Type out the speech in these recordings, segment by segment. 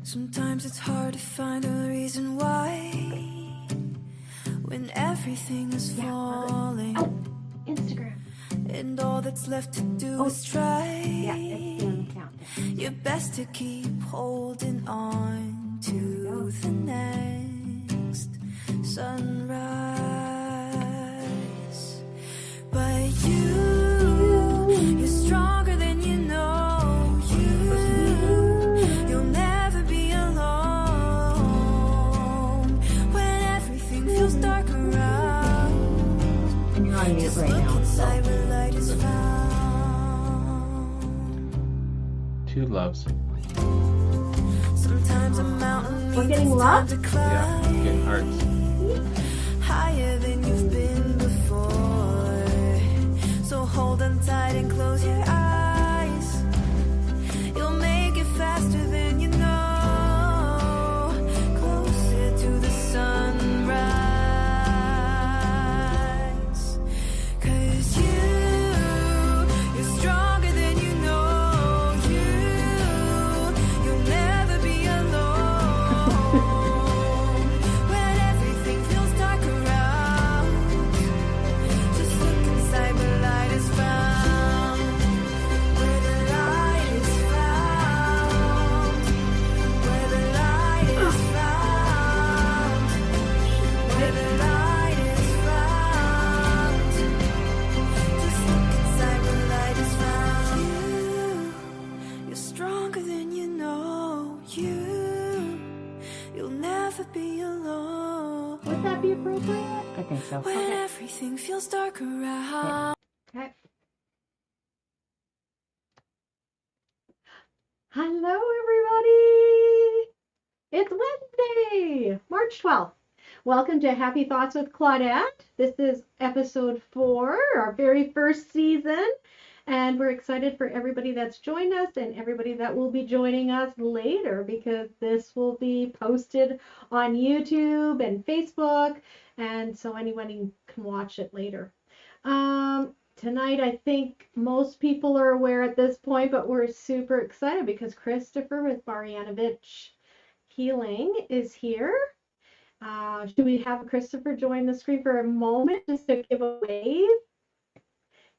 Sometimes it's hard to find a reason why when everything is falling. Oh, Instagram. And all that's left to do is try your best to keep holding on to the next sunrise. But you're stronger than you know. You'll never be alone when everything feels dark around. And you're on mute Just right look now. inside where light is found. Two loves. Sometimes a mountain We're means getting it's time love? to Yeah, climb getting hearts. higher than you've been before. So hold on tight and close your eyes. You'll make it faster than you know. Closer to the sunrise. 'Cause you're stronger than you know. You'll never be alone when everything feels dark around. Just look inside where light is found. Where the light is found. Where the light is found. Where the light is found. Just look inside where light is found. You're stronger than you know. You'll never be alone Would that be appropriate? I think so. when Okay. everything feels dark around. Okay. Hello, everybody. It's Wednesday, March 12th. Welcome to Happy Thoughts with Claudette. This is episode 4, our very first season. And we're excited for everybody that's joined us and everybody that will be joining us later because this will be posted on YouTube and Facebook. And so anyone can watch it later. Tonight, I think most people are aware at this point, but we're super excited because Kristofer Marjanovic Healing is here. Should we have Kristofer join the screen for a moment just to give a wave?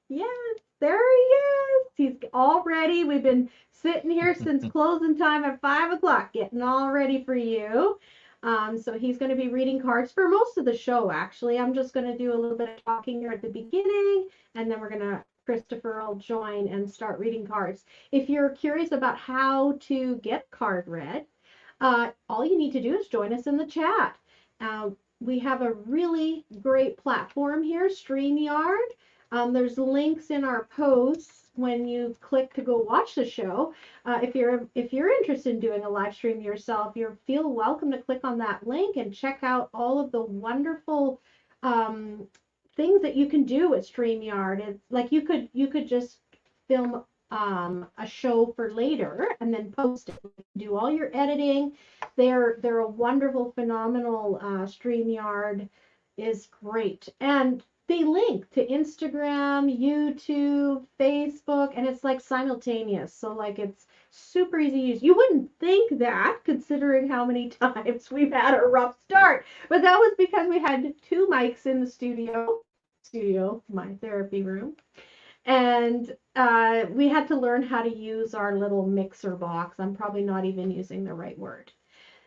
Yes, there he is. He's all ready. We've been sitting here since closing time at 5 o'clock, getting all ready for you. So he's going to be reading cards for most of the show, actually. I'm just going to do a little bit of talking here at the beginning, and then Kristofer will join and start reading cards. If you're curious about how to get a card read, all you need to do is join us in the chat. We have a really great platform here, StreamYard. There's links in our posts when you click to go watch the show. If you're interested in doing a live stream yourself, you feel welcome to click on that link and check out all of the wonderful things that you can do with StreamYard. It's like you could just film a show for later and then post it. Do all your editing. They're a wonderful, phenomenal StreamYard is great. And they link to Instagram, YouTube, Facebook, and it's like simultaneous. So like it's super easy to use. You wouldn't think that considering how many times we've had a rough start, but that was because we had 2 mics in the studio, my therapy room. And we had to learn how to use our little mixer box. I'm probably not even using the right word.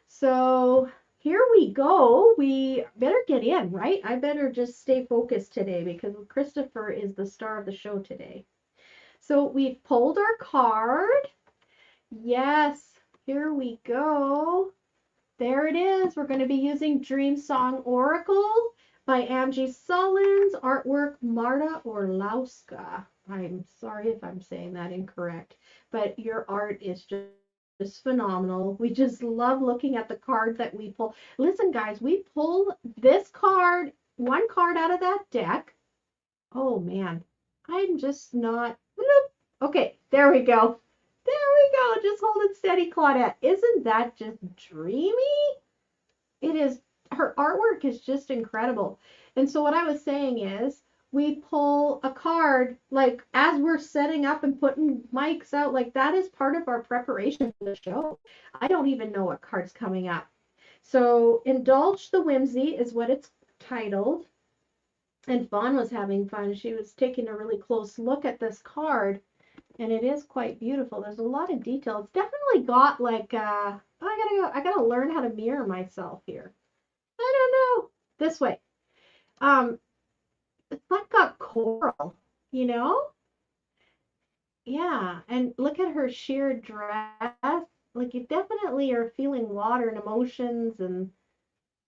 So here we go. We better get in, right? I better just stay focused today because Kristofer is the star of the show today. So we've pulled our card. Yes, here we go. There it is. We're going to be using Dream Song Oracle by Angie Sullins, artwork Marta Orlowska. I'm sorry if I'm saying that incorrect, but your art is just phenomenal. We just love looking at the cards that we pull. Listen, guys, we pull this card, one card out of that deck. Oh, man, I'm just not. Okay, there we go. There we go. Just hold it steady, Claudette. Isn't that just dreamy? It is. Her artwork is just incredible. And so what I was saying is we pull a card, like as we're setting up and putting mics out, like that is part of our preparation for the show. I don't even know what card's coming up. So Indulge the Whimsy is what it's titled. And Fawn was having fun. She was taking a really close look at this card, and it is quite beautiful. There's a lot of detail. It's definitely got like I gotta learn how to mirror myself here. I don't know. This way. It's like got coral, you know? Yeah, and look at her sheer dress. Like you definitely are feeling water and emotions and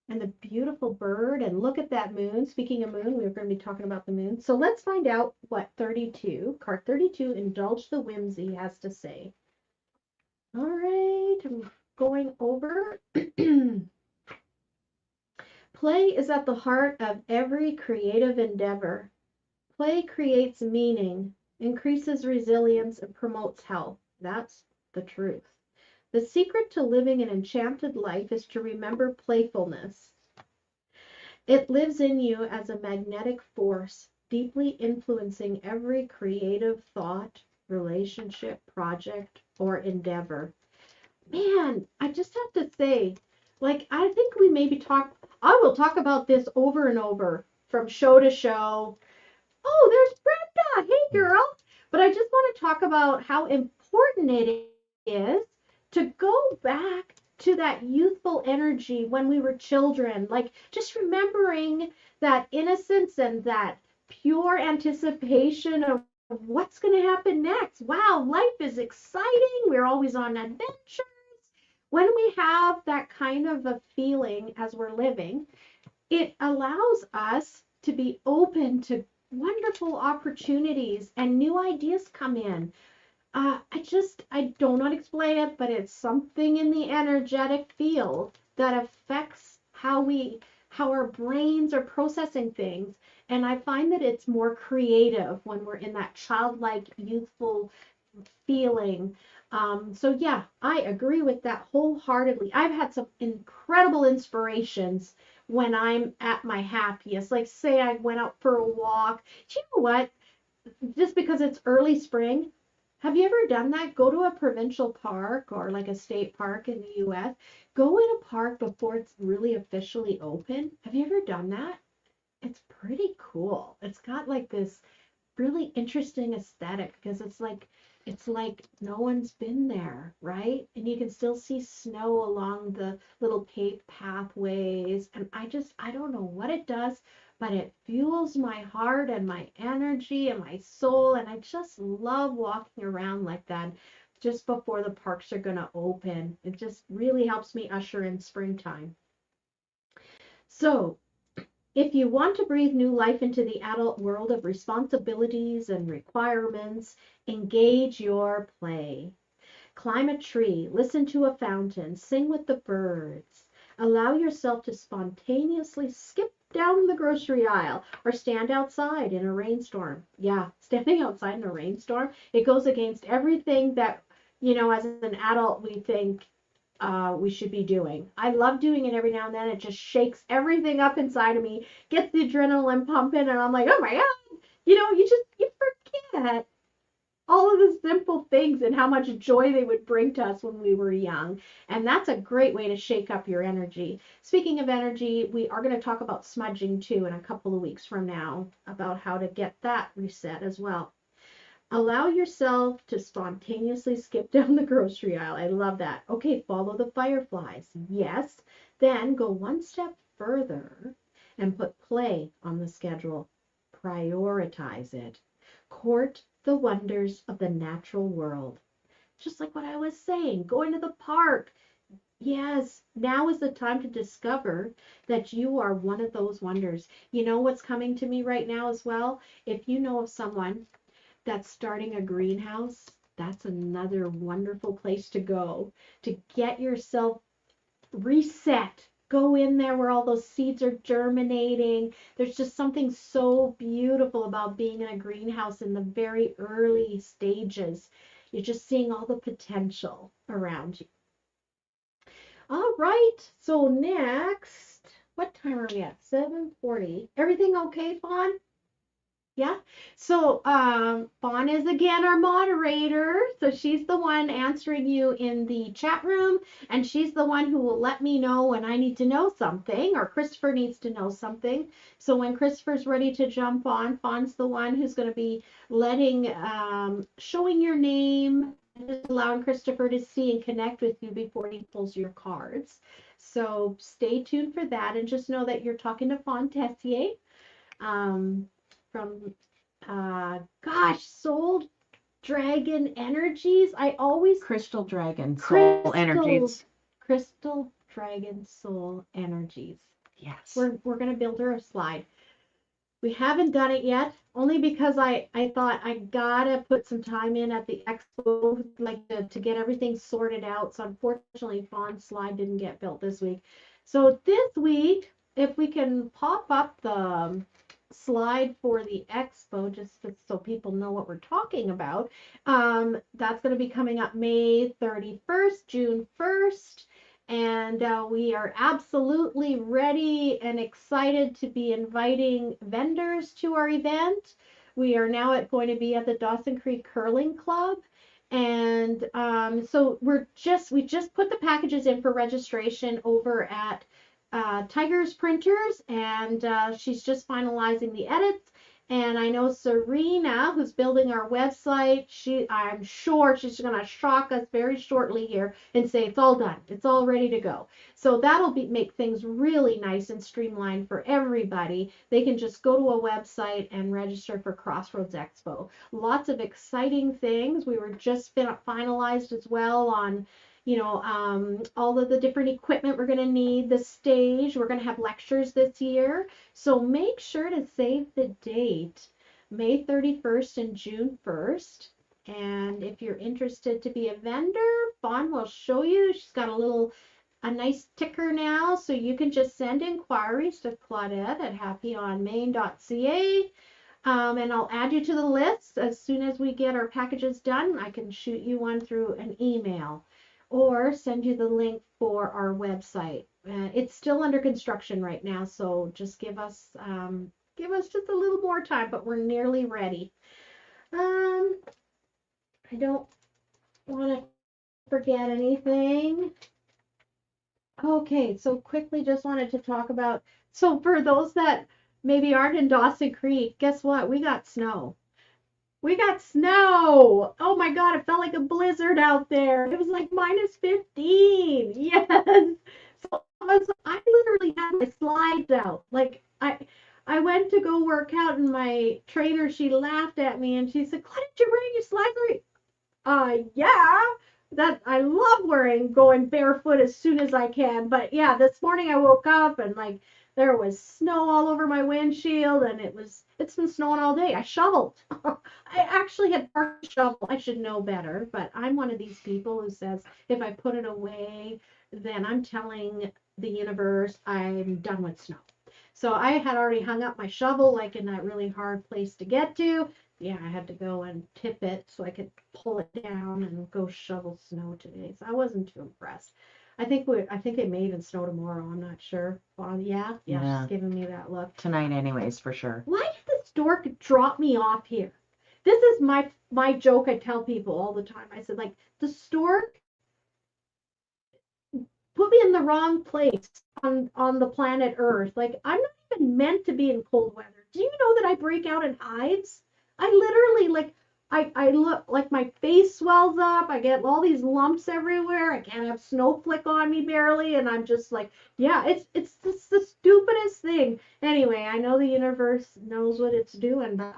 the beautiful bird. And look at that moon. Speaking of moon, we were going to be talking about the moon. So let's find out what card 32, Indulge the Whimsy, has to say. All right, I'm going over. Play is at the heart of every creative endeavor. Play creates meaning, increases resilience, and promotes health. That's the truth. The secret to living an enchanted life is to remember playfulness. It lives in you as a magnetic force, deeply influencing every creative thought, relationship, project, or endeavor. Man, I just have to say, like, I think I will talk about this over and over from show to show. Oh, there's Brenda. Hey, girl. But I just want to talk about how important it is to go back to that youthful energy when we were children. Like, just remembering that innocence and that pure anticipation of what's going to happen next. Wow, life is exciting. We're always on adventures. When we have that kind of a feeling as we're living, it allows us to be open to wonderful opportunities and new ideas come in. I do not explain it, but it's something in the energetic field that affects how our brains are processing things. And I find that it's more creative when we're in that childlike, youthful feeling. So yeah, I agree with that wholeheartedly. I've had some incredible inspirations when I'm at my happiest. Like say I went out for a walk. Do you know what? Just because it's early spring, have you ever done that? Go to a provincial park or like a state park in the US. Go in a park before it's really officially open. Have you ever done that? It's pretty cool. It's got like this really interesting aesthetic because it's like no one's been there, right? And you can still see snow along the little paved pathways. And I don't know what it does, but it fuels my heart and my energy and my soul. And I just love walking around like that just before the parks are going to open. It just really helps me usher in springtime. So if you want to breathe new life into the adult world of responsibilities and requirements, engage your play. Climb a tree, listen to a fountain, sing with the birds. Allow yourself to spontaneously skip down the grocery aisle or stand outside in a rainstorm. Yeah, standing outside in a rainstorm, it goes against everything that, as an adult we think we should be doing. I love doing it every now and then. It just shakes everything up inside of me, gets the adrenaline pumping, and I'm like, oh my God, you forget all of the simple things and how much joy they would bring to us when we were young. And that's a great way to shake up your energy. Speaking of energy, we are going to talk about smudging too in a couple of weeks from now, about how to get that reset as well. Allow yourself to spontaneously skip down the grocery aisle. I love that. Okay, follow the fireflies. Yes. Then go one step further and put play on the schedule. Prioritize it. Court the wonders of the natural world. Just like what I was saying, going to the park. Yes, now is the time to discover that you are one of those wonders. You know what's coming to me right now as well? If you know of someone that's starting a greenhouse, that's another wonderful place to go to get yourself reset. Go in there where all those seeds are germinating. There's just something so beautiful about being in a greenhouse in the very early stages. You're just seeing all the potential around you. All right, so next, what time are we at? 7:40. Everything okay, Fawn? Yeah. So Fawn is again our moderator. So she's the one answering you in the chat room, and she's the one who will let me know when I need to know something or Kristofer needs to know something. So when Kristofer's ready to jump on, Fawn's the one who's going to be showing your name and just allowing Kristofer to see and connect with you before he pulls your cards. So stay tuned for that, and just know that you're talking to Fawn Tessier. Um, from Soul Dragon Energies. I always Crystal Dragon Soul Energies. Crystal Dragon Soul Energies. Yes. We're gonna build her a slide. We haven't done it yet, only because I thought I gotta put some time in at the expo, like to get everything sorted out. So unfortunately, Fawn's slide didn't get built this week. So this week, if we can pop up the slide for the expo, just so people know what we're talking about, that's going to be coming up May 31st, June 1st. And we are absolutely ready and excited to be inviting vendors to our event. We are now going to be at the Dawson Creek Curling Club. And so we just put the packages in for registration over at Tiger's Printers, and she's just finalizing the edits. And I know Serena, who's building our website, I'm sure she's going to shock us very shortly here and say it's all done. It's all ready to go. So that'll make things really nice and streamlined for everybody. They can just go to a website and register for Crossroads Expo. Lots of exciting things. We were just finalized as well on all of the different equipment we're going to need, the stage. We're going to have lectures this year. So make sure to save the date, May 31st and June 1st. And if you're interested to be a vendor, Fawn will show you. She's got a nice ticker now, so you can just send inquiries to Claudette at happyonmain.ca. And I'll add you to the list as soon as we get our packages done. I can shoot you one through an email or send you the link for our website. It's still under construction right now, so just give us just a little more time, but we're nearly ready. I don't want to forget anything. Okay, so quickly just wanted to talk about, so for those that maybe aren't in Dawson Creek, guess what? We got snow. We got snow. Oh my God, it felt like a blizzard out there. It was like -15. Yes. So I literally had my slides out. Like I went to go work out and my trainer, she laughed at me and she said, "Claudette, you're wearing your slides?" Yeah. That I love going barefoot as soon as I can. But yeah, this morning I woke up and like there was snow all over my windshield and it's been snowing all day. I shoveled. I actually had parked a shovel. I should know better, but I'm one of these people who says if I put it away, then I'm telling the universe I'm done with snow. So I had already hung up my shovel like in that really hard place to get to. Yeah, I had to go and tip it so I could pull it down and go shovel snow today. So I wasn't too impressed. I think it may even snow tomorrow. I'm not sure. Well, yeah, she's giving me that look. Tonight anyways, for sure. Why did the stork drop me off here? This is my joke I tell people all the time. I said, like, the stork put me in the wrong place on the planet Earth. Like, I'm not even meant to be in cold weather. Do you know that I break out in hives? I literally, like, I look like my face swells up. I get all these lumps everywhere. I can't have snowflake on me barely. And I'm just like, yeah, it's just the stupidest thing. Anyway, I know the universe knows what it's doing, but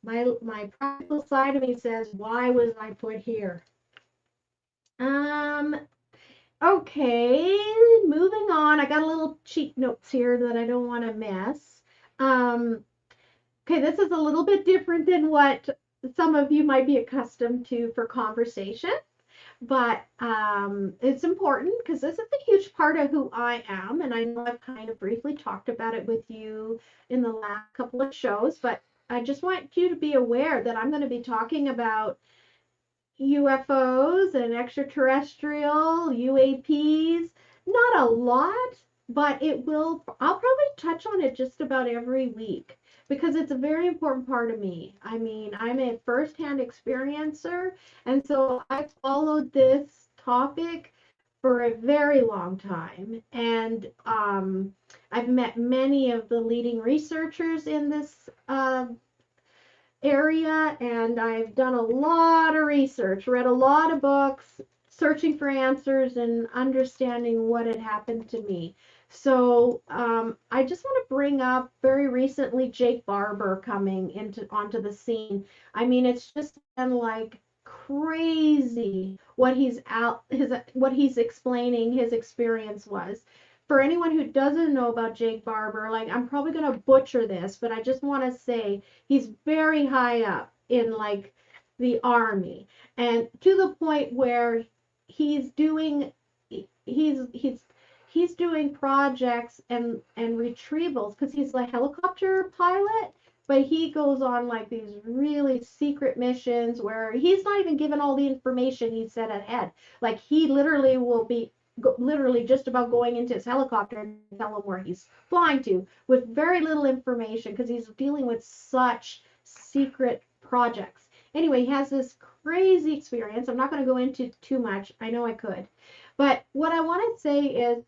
my practical side of me says, why was I put here? Okay, moving on. I got a little cheat notes here that I don't want to miss. Okay, this is a little bit different than what some of you might be accustomed to for conversation, but it's important because this is a huge part of who I am, and I know I've kind of briefly talked about it with you in the last couple of shows, but I just want you to be aware that I'm going to be talking about UFOs and extraterrestrial UAPs. Not a lot, but I'll probably touch on it just about every week because it's a very important part of me. I mean, I'm a first-hand experiencer, and so I followed this topic for a very long time. And I've met many of the leading researchers in this area, and I've done a lot of research, read a lot of books, searching for answers and understanding what had happened to me. So I just want to bring up very recently Jake Barber coming onto the scene. I mean, it's just been like crazy what he's explaining his experience was. For anyone who doesn't know about Jake Barber, like I'm probably gonna butcher this, but I just want to say he's very high up in like the army, and to the point where he's doing he's doing projects and retrievals because he's a helicopter pilot, but he goes on like these really secret missions where he's not even given all the information he said ahead. Like he literally will be literally just about going into his helicopter and tell him where he's flying to with very little information because he's dealing with such secret projects. Anyway, he has this crazy experience. I'm not going to go into too much. I know I could. But what I want to say is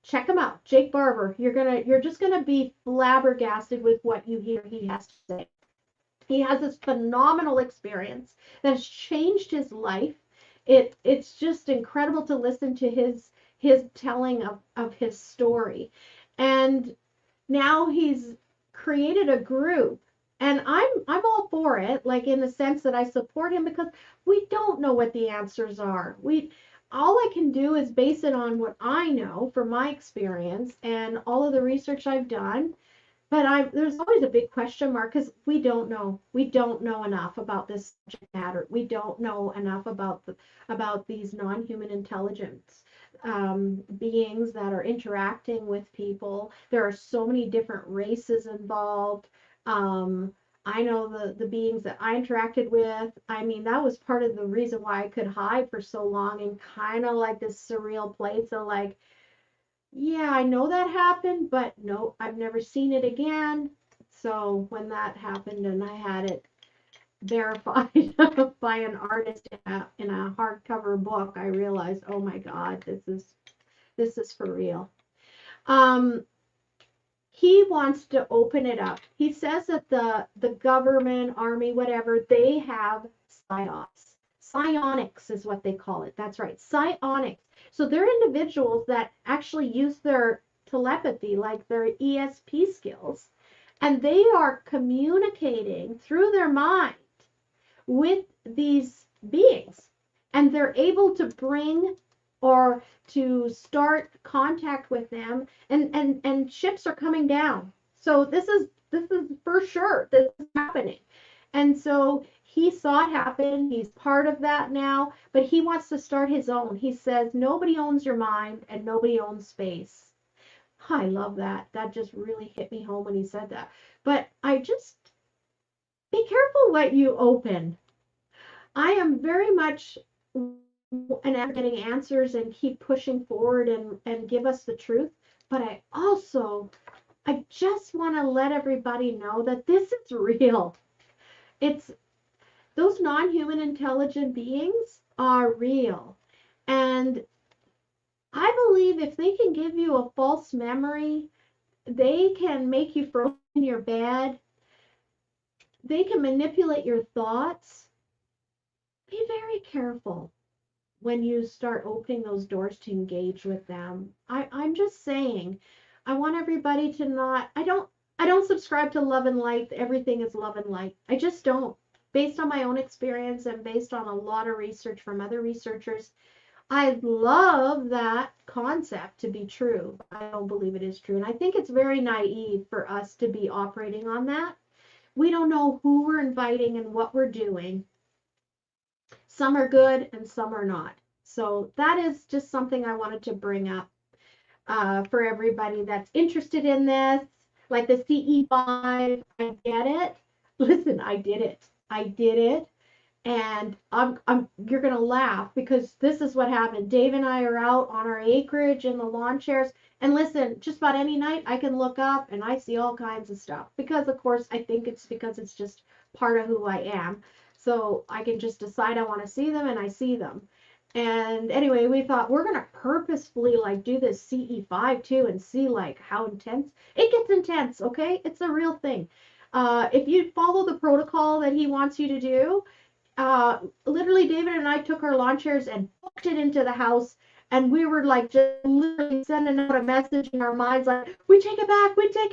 check him out, Jake Barber. You're just gonna be flabbergasted with what you hear he has to say. He has this phenomenal experience that has changed his life. It's just incredible to listen to his telling of his story. And now he's created a group, and I'm all for it, like in the sense that I support him because we don't know what the answers are. All I can do is base it on what I know from my experience and all of the research I've done. But there's always a big question mark because we don't know. We don't know enough about this subject matter. We don't know enough about these non-human intelligence beings that are interacting with people. There are so many different races involved. I know the beings that I interacted with. I mean, that was part of the reason why I could hide for so long in kind of like this surreal place of like, yeah, I know that happened, but no, I've never seen it again. So when that happened and I had it verified by an artist in a hardcover book, I realized, oh my God, this is for real. He wants to open it up. He says that the government, army, whatever, they have psyops. Psionics is what they call it. That's right, psionics. So they're individuals that actually use their telepathy, like their ESP skills, and they are communicating through their mind with these beings. And they're able to bring or to start contact with them, and ships are coming down. So this is for sure, this is happening. And so he saw it happen. He's part of that now, but he wants to start his own. He says nobody owns your mind and nobody owns space. I love that. That just really hit me home when he said that. But I just be careful what you open. I am very much and getting answers and keep pushing forward and give us the truth. But I just want to let everybody know that this is real. It's those non-human intelligent beings are real. And I believe if they can give you a false memory, they can make you frozen in your bed. They can manipulate your thoughts. Be very careful when you start opening those doors to engage with them. I'm just saying, I want everybody to not, I don't subscribe to love and light. Everything is love and light. I just don't. Based on my own experience and based on a lot of research from other researchers, I love that concept to be true. I don't believe it is true. And I think it's very naive for us to be operating on that. We don't know who we're inviting and what we're doing. Some are good and some are not. So that is just something I wanted to bring up for everybody that's interested in this. Like the CE5, I get it. Listen, I did it. And you're gonna laugh because this is what happened. Dave and I are out on our acreage in the lawn chairs, and listen, just about any night I can look up and I see all kinds of stuff because, of course, I think it's because it's just part of who I am. So I can just decide I want to see them, and I see them. And anyway, we thought we're gonna purposefully like do this CE5 too and see like how intense it gets. Intense, okay? It's a real thing. If you follow the protocol that he wants you to do, literally David and I took our lawn chairs and booked it into the house, and we were like just literally sending out a message in our minds like, we take it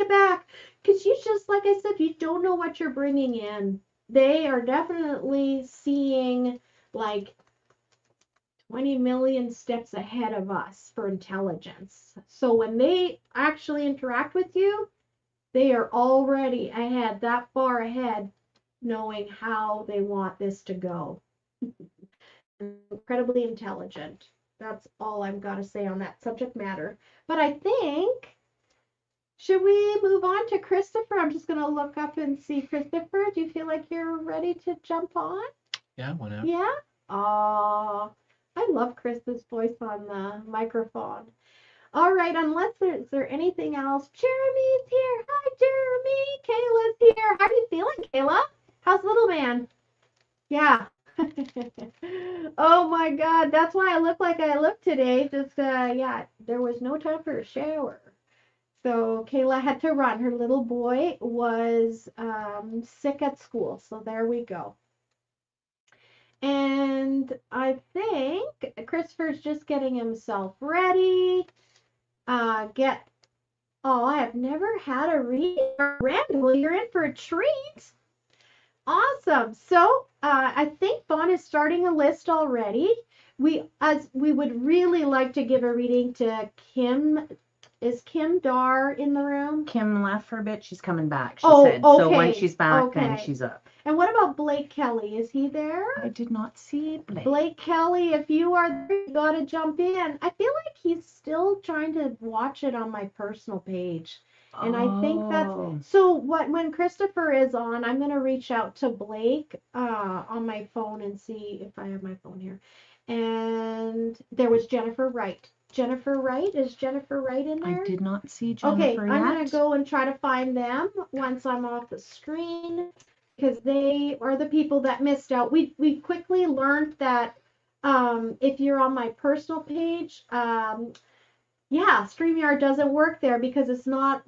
back, because you just, like I said, you don't know what you're bringing in. They are definitely seeing like 20 million steps ahead of us for intelligence. So when they actually interact with you, they are already ahead, that far ahead, knowing how they want this to go. Incredibly intelligent. That's all I've got to say on that subject matter. But I think, should we move on to Kristofer? I'm just going to look up and see. Kristofer, do you feel like you're ready to jump on? Yeah, whenever. Yeah? Aw, I love Krista's voice on the microphone. All right, unless is there anything else? Jeremy's here. Hi, Jeremy. Kayla's here. How are you feeling, Kayla? How's little man? Yeah. Oh my God, that's why I look like I look today. Just yeah, there was no time for a shower. So Kayla had to run. Her little boy was sick at school. So there we go. And I think Christopher's just getting himself ready. Oh, I have never had a reading. Randall, you're in for a treat. Awesome. So I think Fawn is starting a list already. We would really like to give a reading to Kim. Is Kim Dar in the room? Kim left for a bit. She's coming back, she Oh, said. So okay, when she's back, then okay. she's up. And what about Blake Kelly? Is he there? I did not see Blake. Blake Kelly, if you are there, you gotta jump in. I feel like he's still trying to watch it on my personal page. And I think that's so when Kristofer is on, I'm gonna reach out to Blake on my phone and see if I have my phone here. And there was Jennifer Wright. Jennifer Wright, is Jennifer Wright in there? I did not see Jennifer yet. I'm gonna yet. go and try to find them once I'm off the screen, because they are the people that missed out. We quickly learned that if you're on my personal page, yeah, StreamYard doesn't work there because it's not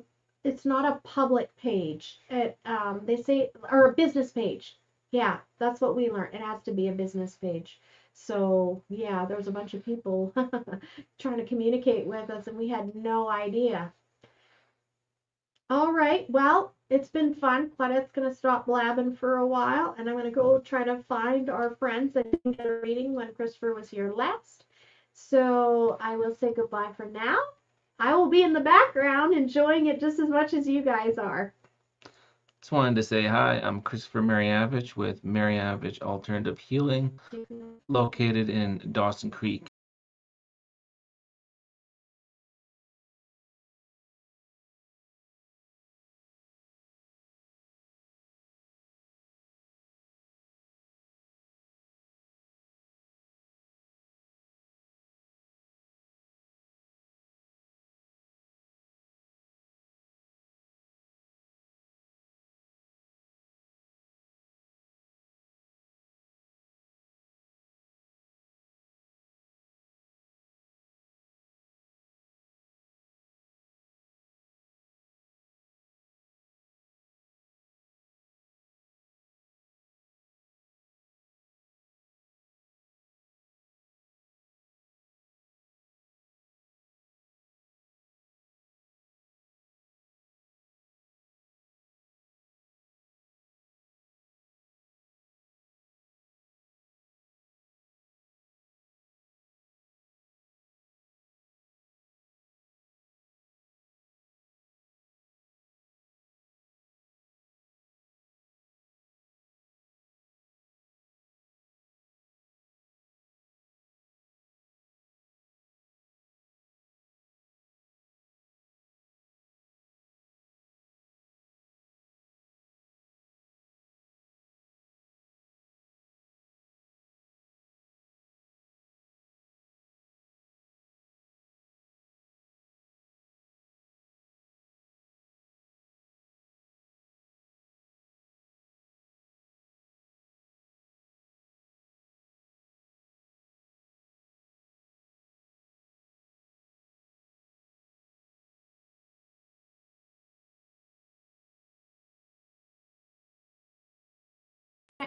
a public page. They say, or a business page. Yeah, that's what we learned. It has to be a business page. So yeah, there's a bunch of people trying to communicate with us, and we had no idea. All right, well, it's been fun. Claudette's going to stop blabbing for a while, and I'm going to go try to find our friends that didn't get a reading when Kristofer was here last. So I will say goodbye for now. I will be in the background enjoying it just as much as you guys are. Just wanted to say hi. I'm Kristofer Marjanovic with Marjanovic Alternative Healing, located in Dawson Creek,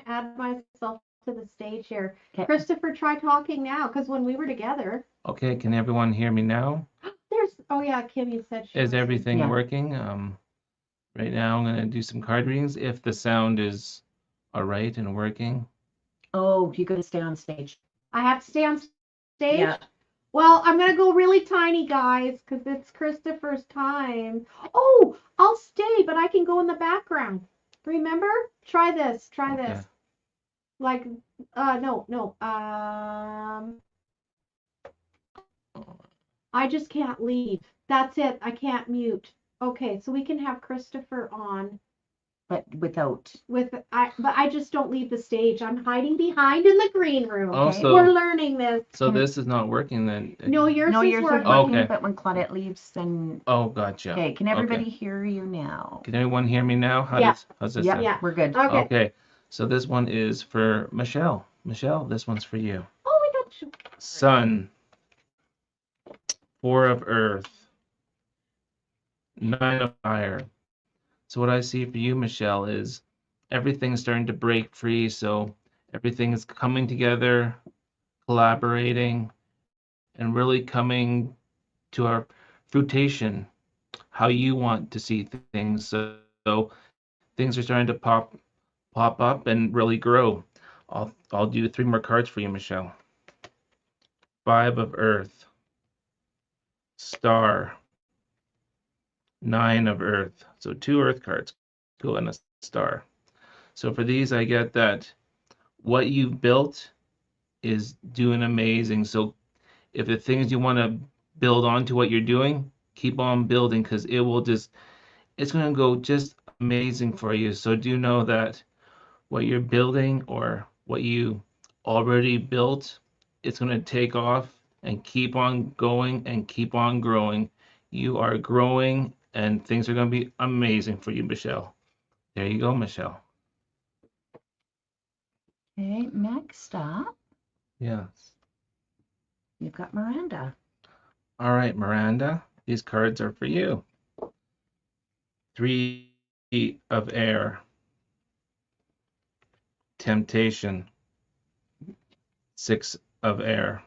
add myself to the stage here. Okay. Kristofer, try talking now, because when we were together, Okay, can everyone hear me now? oh yeah, Kimmy said she Is was. everything Yeah. working? Right now I'm gonna do some card readings if the sound is all right and working. Oh, you gotta stay on stage. I have to stay on stage? Yeah. Well, I'm going to go really tiny, guys, because it's Kristofer's time. Oh, I'll stay, but I can go in the background. Remember? Try this. Try Okay. this. Like, no. I just can't leave. That's it. I can't mute. Okay, so we can have Kristofer on. But without. But I just don't leave the stage. I'm hiding behind in the green room. Oh, Okay. so We're learning this. this is not working then. No, yours No, is yours is working. working, Okay. but when Claudette leaves, then. Oh, gotcha. Okay, can everybody hear you now? Can anyone hear me now? Yeah. How's this? Yeah, sound? Yeah. we're good. Okay. Okay. So this one is for Michelle. Michelle, this one's for you. Oh, we got you. Sun, 4 of Earth, 9 of Fire. So what I see for you, Michelle, is everything's starting to break free. So everything is coming together, collaborating, and really coming to our fruition, how you want to see things. So things are starting to pop up and really grow. I'll do 3 more cards for you, Michelle. 5 of Earth, Star, 9 of Earth. So 2 Earth cards go in a star. So for these, I get that what you've built is doing amazing. So if the things you want to build onto what you're doing, keep on building, because it's going to go just amazing for you. So do know that what you're building or what you already built, it's going to take off and keep on going and keep on growing. You are growing and things are going to be amazing for you, Michelle. There you go, Michelle. Okay, next up, Yes. you've got Miranda. All right, Miranda, these cards are for you. 3 of Air, Temptation, 6 of Air.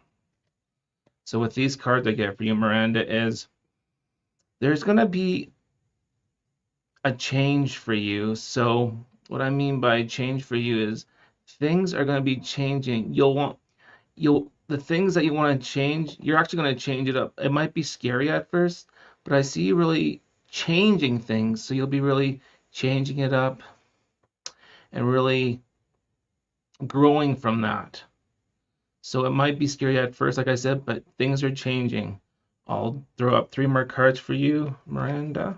So with these cards I get for you, Miranda, is there's going to be a change for you. So what I mean by change for you is things are going to be changing. The things that you want to change, you're actually going to change it up. It might be scary at first, but I see you really changing things. So you'll be really changing it up and really growing from that. So it might be scary at first, like I said, but things are changing. I'll throw up 3 more cards for you, Miranda.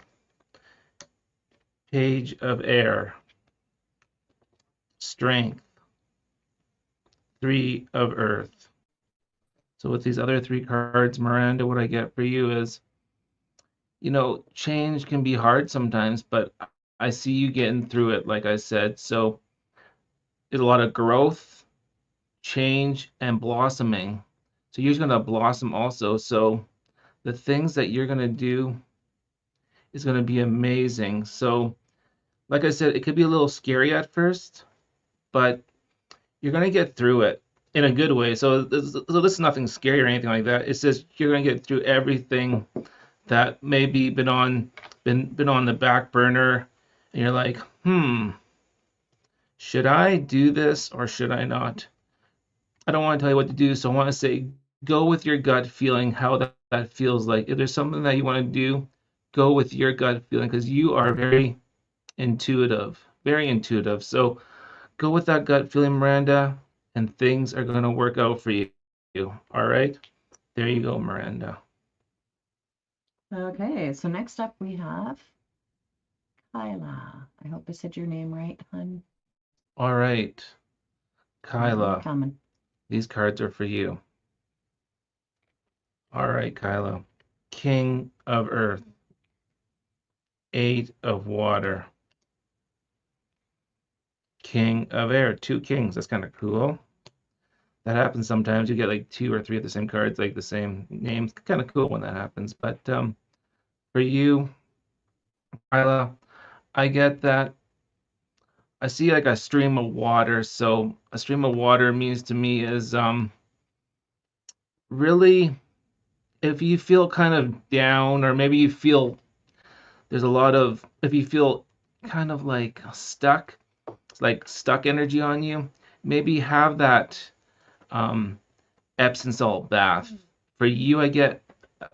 Page of Air, Strength, 3 of Earth. So with these other 3 cards, Miranda, what I get for you is, change can be hard sometimes, but I see you getting through it, like I said. So there's a lot of growth, change, and blossoming. So you're going to blossom also. So the things that you're going to do is going to be amazing. So like I said, it could be a little scary at first, but you're going to get through it in a good way. So this is nothing scary or anything like that. It's just you're going to get through everything that maybe been on the back burner, and you're like, should I do this or should I not? I don't want to tell you what to do, so I want to say go with your gut feeling, how that feels like. If there's something that you want to do, go with your gut feeling, because you are very intuitive. So go with that gut feeling, Miranda, and things are going to work out for you. All right? There you go, Miranda. Okay, so next up we have Kyla. I hope I said your name right, hon. All right. Kyla, Coming. these cards are for you. All right, Kyla. King of Earth, 8 of Water, King of Air, 2 kings. That's kind of cool. That happens sometimes. You get like 2 or 3 of the same cards, like the same names. Kind of cool when that happens. But for you, Kyla, I get that I see like a stream of water. So a stream of water means to me is really, if you feel kind of down, or maybe you feel there's a lot of, if you feel kind of like stuck energy on you, maybe have that um, Epsom salt bath. For you, I get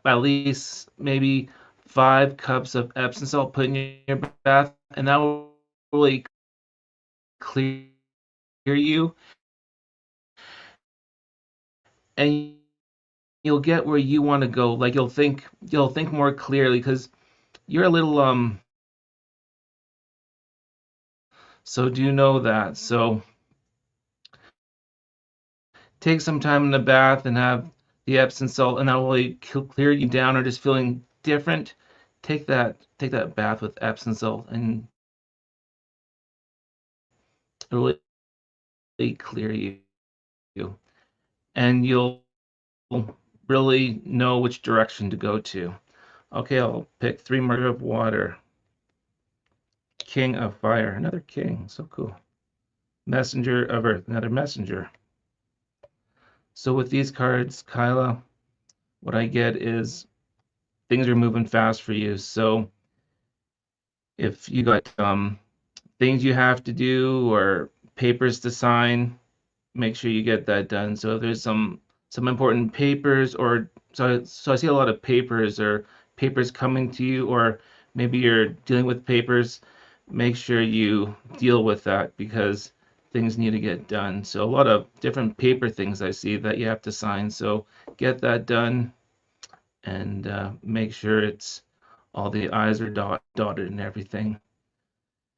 at least maybe 5 cups of Epsom salt put in your bath, and that will really clear you, and you'll get where you want to go. Like you'll think more clearly, because you're a little so do know that. So take some time in the bath and have the Epsom salt, and that will really clear you down, or just feeling different. Take that bath with Epsom salt, and it'll really clear you, and you'll really know which direction to go to. Okay, I'll pick 3 more of water. King of fire, another king, so cool. Messenger of earth, another messenger. So with these cards, Kyla, what I get is things are moving fast for you. So if you got things you have to do or papers to sign, make sure you get that done. So if there's some important papers, or so I see a lot of papers, or papers coming to you, or maybe you're dealing with papers, make sure you deal with that, because things need to get done. So a lot of different paper things I see that you have to sign. So get that done, and make sure it's all the I's are dotted and everything,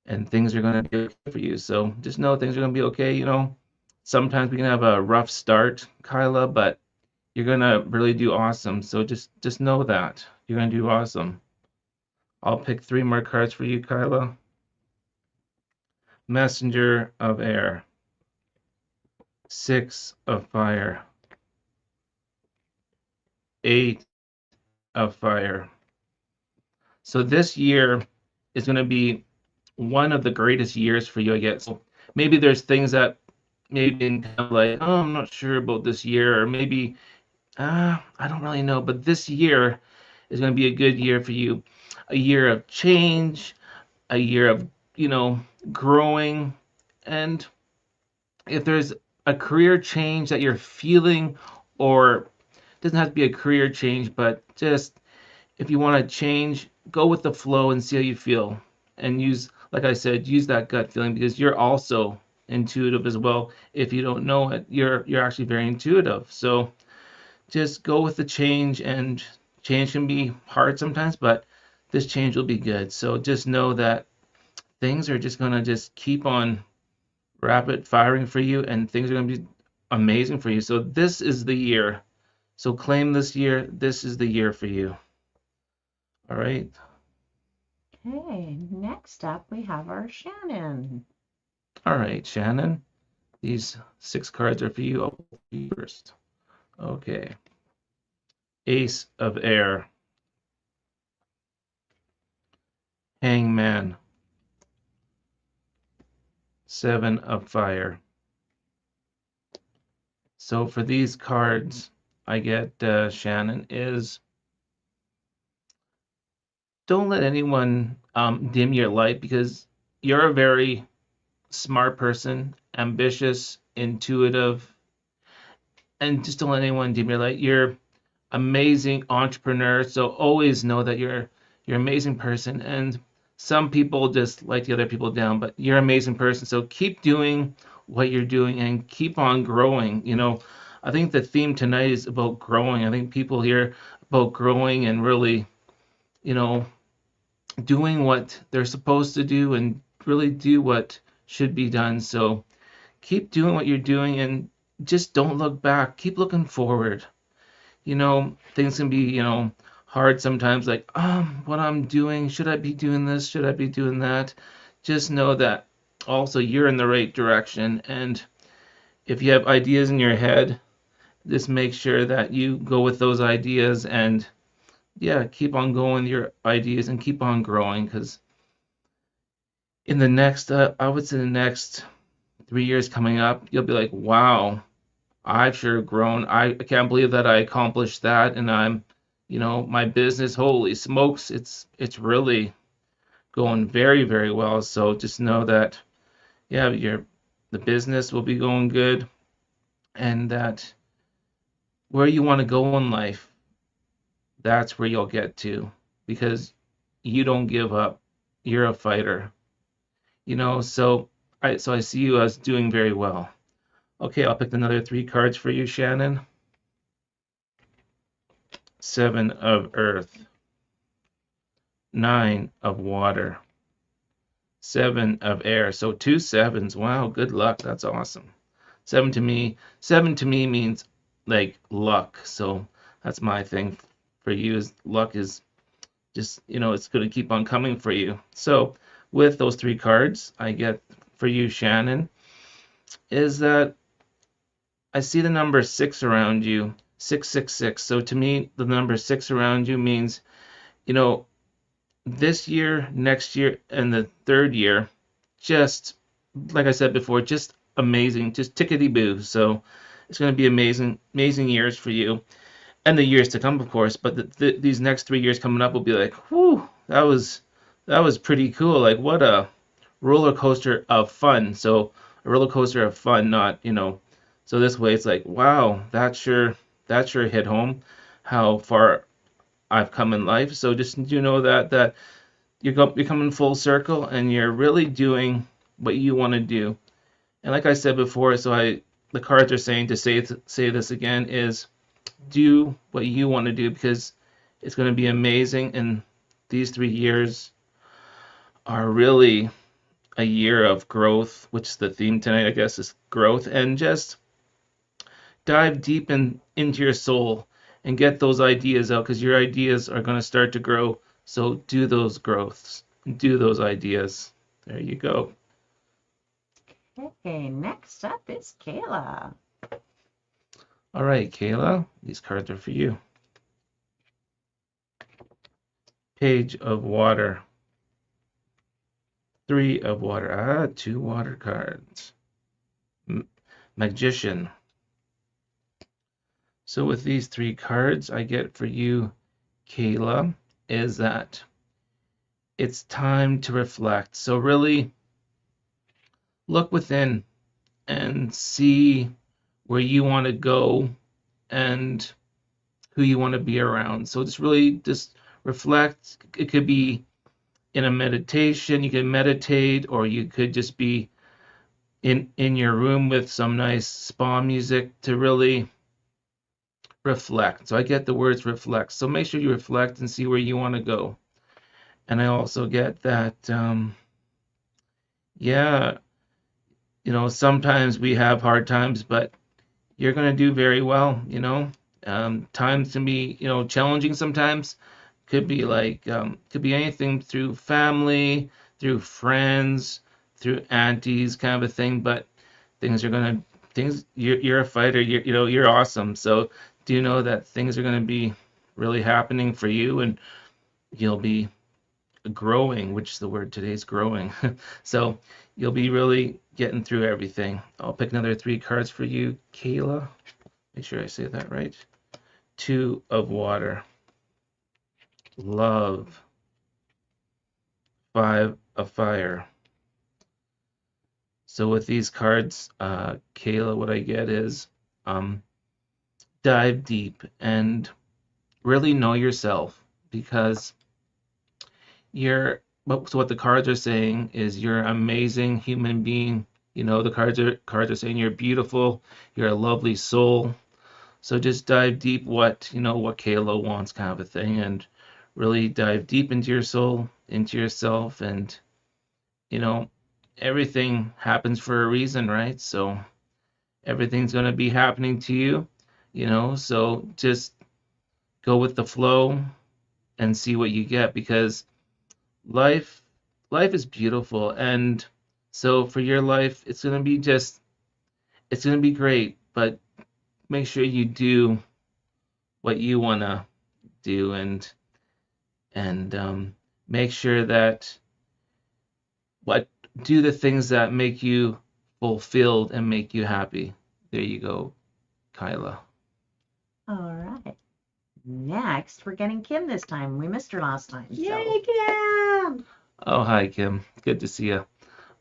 and things are going to be okay for you. So just know things are going to be okay. Sometimes we can have a rough start, Kyla, but you're going to really do awesome. So just know that you're going to do awesome. I'll pick 3 more cards for you, Kyla. Messenger of air, 6 of fire, 8 of fire. So this year is going to be one of the greatest years for you, I guess. So maybe there's things that maybe been kind of like, oh, I'm not sure about this year, or maybe I don't really know. But this year is going to be a good year for you, a year of change, a year of growing. And if there's a career change that you're feeling, or it doesn't have to be a career change, but just if you want to change, go with the flow and see how you feel, and like I said, use that gut feeling, because you're also intuitive as well. If you don't know it, you're actually very intuitive. So just go with the change, and change can be hard sometimes, but this change will be good. So just know that things are just going to just keep on rapid firing for you, and things are going to be amazing for you. So this is the year. So claim this year. This is the year for you. All right. Okay, next up we have our Shannon. All right, Shannon. These 6 cards are for you. I'll pull you first. Okay. Ace of air. Hangman. 7 of fire. So for these cards, I get Shannon is, don't let anyone dim your light, because you're a very smart person, ambitious, intuitive, and just don't let anyone dim your light. You're amazing entrepreneur, so always know that you're an amazing person, and some people just let the other people down, but you're an amazing person. So keep doing what you're doing and keep on growing. I think the theme tonight is about growing. I think people hear about growing and really, doing what they're supposed to do, and really do what should be done. So keep doing what you're doing, and just don't look back. Keep looking forward. Things can be, hard sometimes, like, what I'm doing, should I be doing this? Should I be doing that? Just know that also you're in the right direction. And if you have ideas in your head, just make sure that you go with those ideas, and yeah, keep on going with your ideas and keep on growing, because in the next, I would say the next 3 years coming up, you'll be like, wow, I've sure grown. I can't believe that I accomplished that, and I'm, my business, holy smokes, it's really going very, very well. So just know that, yeah, the business will be going good, and that where you want to go in life, that's where you'll get to, because you don't give up. You're a fighter, so I see you as doing very well. Okay, I'll pick another 3 cards for you, Shannon. 7 of Earth, 9 of Water, 7 of Air. So 2 sevens. Wow, good luck. That's awesome. 7 to me means like luck. So that's my thing for you, is luck is just, it's going to keep on coming for you. So with those 3 cards, I get for you, Shannon, is that I see the number 6 around you, 666. So to me, the number 6 around you means, this year, next year, and the third year, just like I said before, just amazing, just tickety-boo. So it's going to be amazing, amazing years for you, and the years to come, of course. But these next 3 years coming up will be like, whew, that was pretty cool. Like, what a roller coaster of fun. So a roller coaster of fun, not, So this way, it's like, wow, that sure hit home, how far I've come in life. So just that you're coming full circle, and you're really doing what you want to do. And like I said before, the cards are saying to say this again, is do what you want to do, because it's going to be amazing. And these 3 years are really a year of growth, which is the theme tonight, I guess, is growth. And just dive deep into your soul and get those ideas out, because your ideas are going to start to grow. So do those growths, do those ideas. There you go. Okay, next up is Kayla. All right, Kayla, these cards are for you. Page of Water, 3 of Water. 2 water cards. Magician. So with these 3 cards, I get for you, Kayla, is that it's time to reflect. So really look within and see where you want to go and who you want to be around. So just reflect. It could be in a meditation. You can meditate, or you could just be in your room with some nice spa music to really reflect. So I get the words reflect. So make sure you reflect and see where you want to go. And I also get that, yeah, sometimes we have hard times, but you're going to do very well. Times can be, challenging sometimes. Could be could be anything, through family, through friends, through aunties, kind of a thing. But you're a fighter. You're awesome. So do you know that things are going to be really happening for you, and you'll be growing, which is the word today, is growing. So you'll be really getting through everything. I'll pick another 3 cards for you, Kayla. Make sure I say that right. 2 of Water, Love, 5 of Fire. So with these cards, Kayla, what I get is dive deep and really know yourself, because so what the cards are saying is you're an amazing human being. The cards are saying you're beautiful, you're a lovely soul. So just dive deep what Kayla wants, kind of a thing, and really dive deep into your soul, into yourself. And everything happens for a reason, right? So everything's going to be happening to you, so just go with the flow and see what you get, because life is beautiful. And so for your life, it's going to be great, but make sure you do what you want to do, and make sure that do the things that make you fulfilled and make you happy. There you go, Kyla. All right. Next, we're getting Kim this time. We missed her last time. Yay, Kim! Oh, hi, Kim. Good to see you.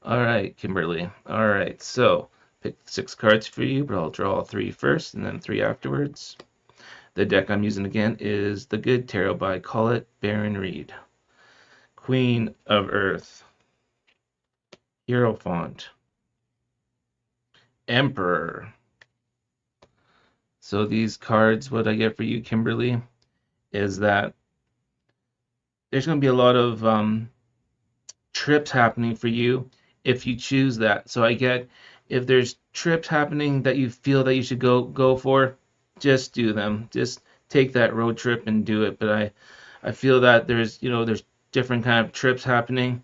All right, Kimberly. All right, so pick 6 cards for you, but I'll draw 3 first and then 3 afterwards. The deck I'm using again is the Good Tarot by Colette Baron Reed. Queen of Earth. Hierophant. Emperor. So these cards, what I get for you, Kimberly, is that there's going to be a lot of trips happening for you if you choose that. So I get, if there's trips happening that you feel that you should go for, just do them. Just take that road trip and do it. But I feel that there's different kind of trips happening.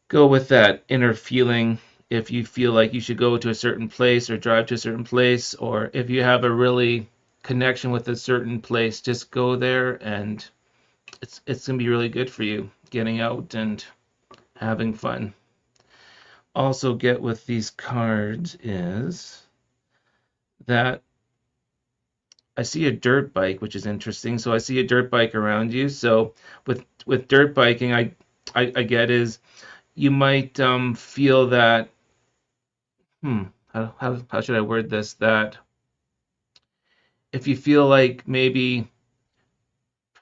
Go with that inner feeling. If you feel like you should go to a certain place or drive to a certain place, or if you have a really connection with a certain place, just go there, and it's gonna be really good for you getting out and having fun. Also get with these cards is that I see a dirt bike, which is interesting. So I see a dirt bike around you. So with dirt biking, I get is you might feel that how should I word this? That if you feel like maybe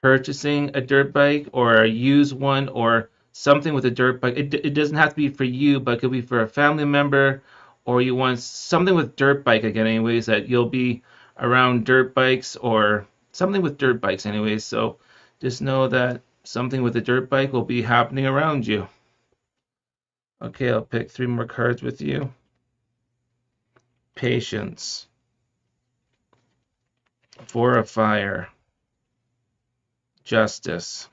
purchasing a dirt bike or a used one or something with a dirt bike, it doesn't have to be for you, but it could be for a family member, or you want something with dirt bike again, anyways, that you'll be around dirt bikes or something with dirt bikes, anyways. So just know that something with a dirt bike will be happening around you. Okay, I'll pick 3 more cards with you. Patience. 4 of Fire. Justice.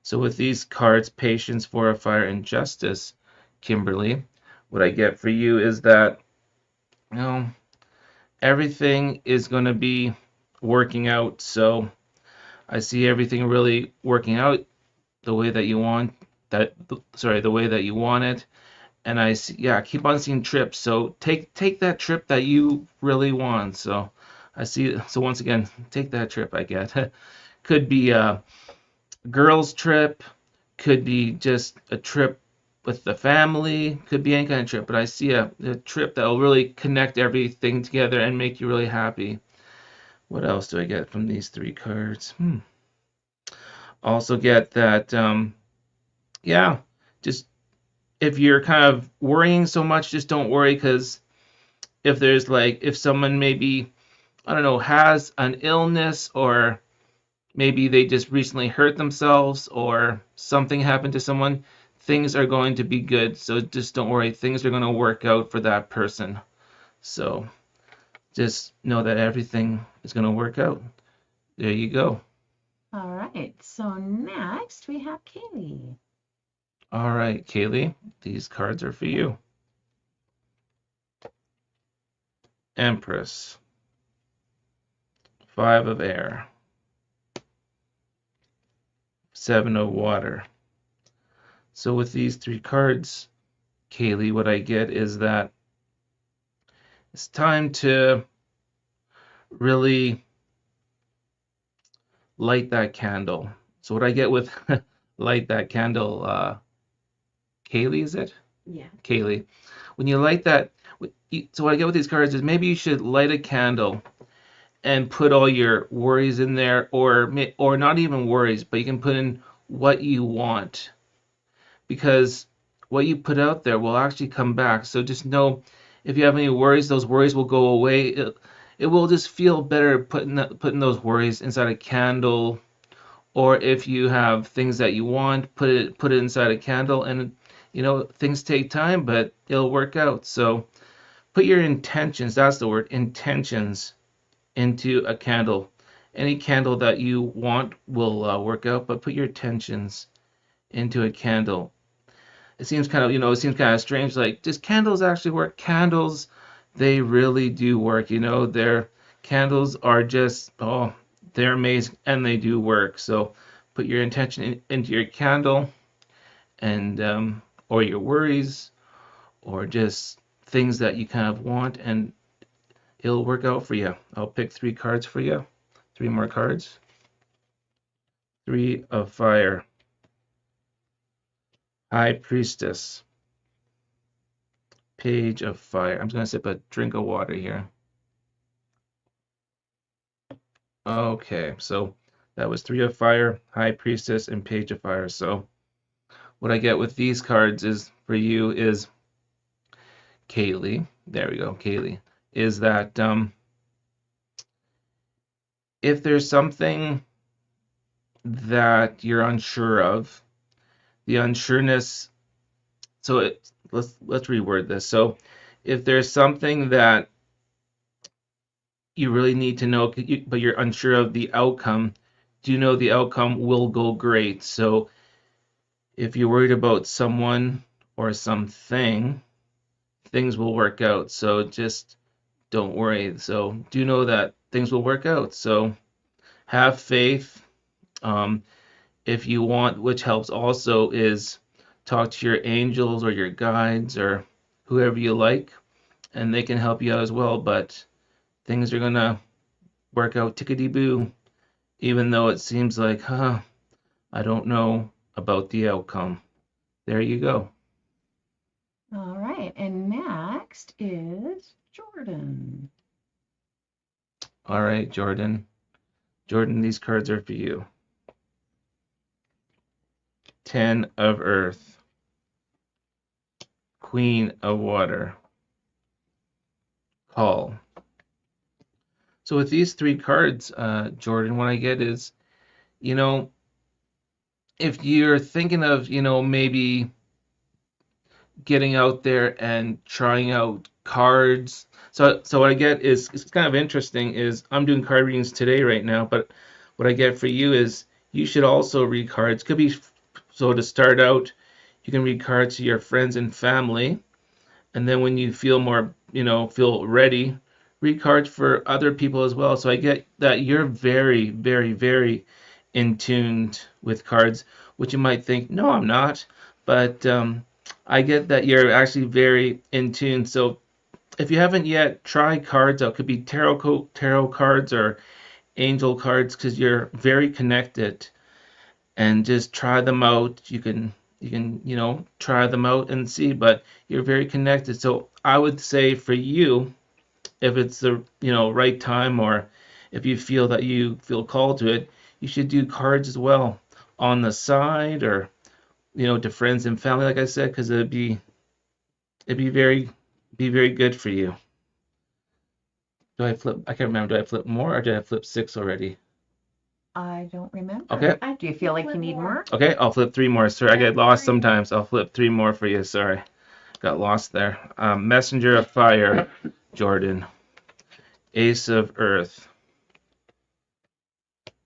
So with these cards, Patience, 4 of Fire, and Justice, Kimberly, what I get for you is that, everything is going to be working out. So I see everything really working out the way that you want the way that you want it. And I see, keep on seeing trips. So take that trip that you really want. So I see. So once again, take that trip. I get could be a girls' trip, could be just a trip with the family, could be any kind of trip. But I see a trip that will really connect everything together and make you really happy. What else do I get from these 3 cards? Also get that, just if you're kind of worrying so much, just don't worry, because if someone maybe, I don't know, has an illness, or maybe they just recently hurt themselves, or something happened to someone, things are going to be good. So just don't worry. Things are going to work out for that person. So just know that everything is going to work out. There you go. All right. So next we have Kaylee. All right, Kaylee, these cards are for you. Empress. 5 of Air. 7 of Water. So with these 3 cards, Kaylee, what I get is that it's time to really light that candle. So what I get with light that candle, Kaylee, is it? Yeah. Kaylee. When you light that, so what I get with these cards is maybe you should light a candle and put all your worries in there, or not even worries, but you can put in what you want, because what you put out there will actually come back. So just know, if you have any worries, those worries will go away. It will just feel better putting those worries inside a candle, or if you have things that you want, put it inside a candle, and things take time, but it'll work out. So put your intentions, that's the word, intentions, into a candle. Any candle that you want will work out, but put your intentions into a candle. It seems kind of strange, like, does candles actually work? Candles, they really do work. Their candles are just, they're amazing, and they do work. So put your intention into your candle, and or your worries, or just things that you kind of want, and it'll work out for you. I'll pick 3 cards for you. 3 more cards. 3 of Fire. High Priestess. Page of Fire. I'm just going to sip a drink of water here. Okay, so that was 3 of Fire, High Priestess, and Page of Fire. So what I get with these cards is for you is Kaylee. There we go, Kaylee. Is that if there's something that you're unsure of, the unsureness. So let's reword this. So if there's something that you really need to know, but you're unsure of the outcome, do you know the outcome will go great? So if you're worried about someone or something, things will work out. So just don't worry. So do know that things will work out. So have faith. If you want, which helps also, is talk to your angels or your guides or whoever you like, and they can help you out as well. But things are gonna work out tickety-boo, even though it seems like, I don't know about the outcome. There you go. All right, and next is Jordan. All right, Jordan. Jordan, these cards are for you. 10 of Earth. Queen of Water. Call. So with these 3 cards, Jordan, what I get is, if you're thinking of, maybe getting out there and trying out cards. So what I get is, it's kind of interesting, is I'm doing card readings today right now, but what I get for you is you should also read cards. Could be, so to start out, you can read cards to your friends and family, and then when you feel more, feel ready, read cards for other people as well. So I get that you're very, very, very in tuned with cards, which you might think, no, I'm not, but I get that you're actually very in tune. So if you haven't yet, try cards out. It could be tarot cards or angel cards, because you're very connected, and just try them out. You can try them out and see, but you're very connected. So I would say for you, if it's the right time, or if you feel that you feel called to it, you should do cards as well on the side, or to friends and family, like I said, because it'd be very good for you. Do I flip? I can't remember. Do I flip more, or did I flip 6 already? I don't remember. Okay. Do you feel like you need more? Okay, I'll flip 3 more. Sorry, I get lost sometimes. I'll flip 3 more for you. Sorry, got lost there. Messenger of Fire, Jordan. Ace of Earth.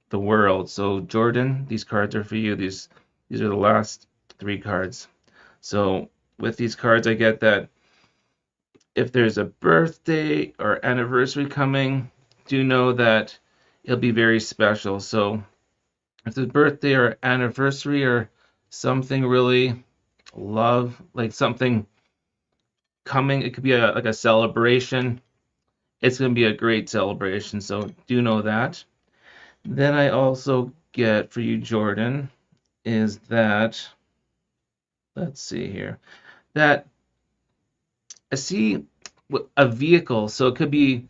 The World. So Jordan, these cards are for you. These are the last 3 cards. So with these cards, I get that if there's a birthday or anniversary coming, do know that it'll be very special. So if there's a birthday or anniversary or something really like something coming, it could be like a celebration. It's going to be a great celebration. So do know that. Then I also get for you, Jordan, is that, let's see here, that I see a vehicle. So it could be,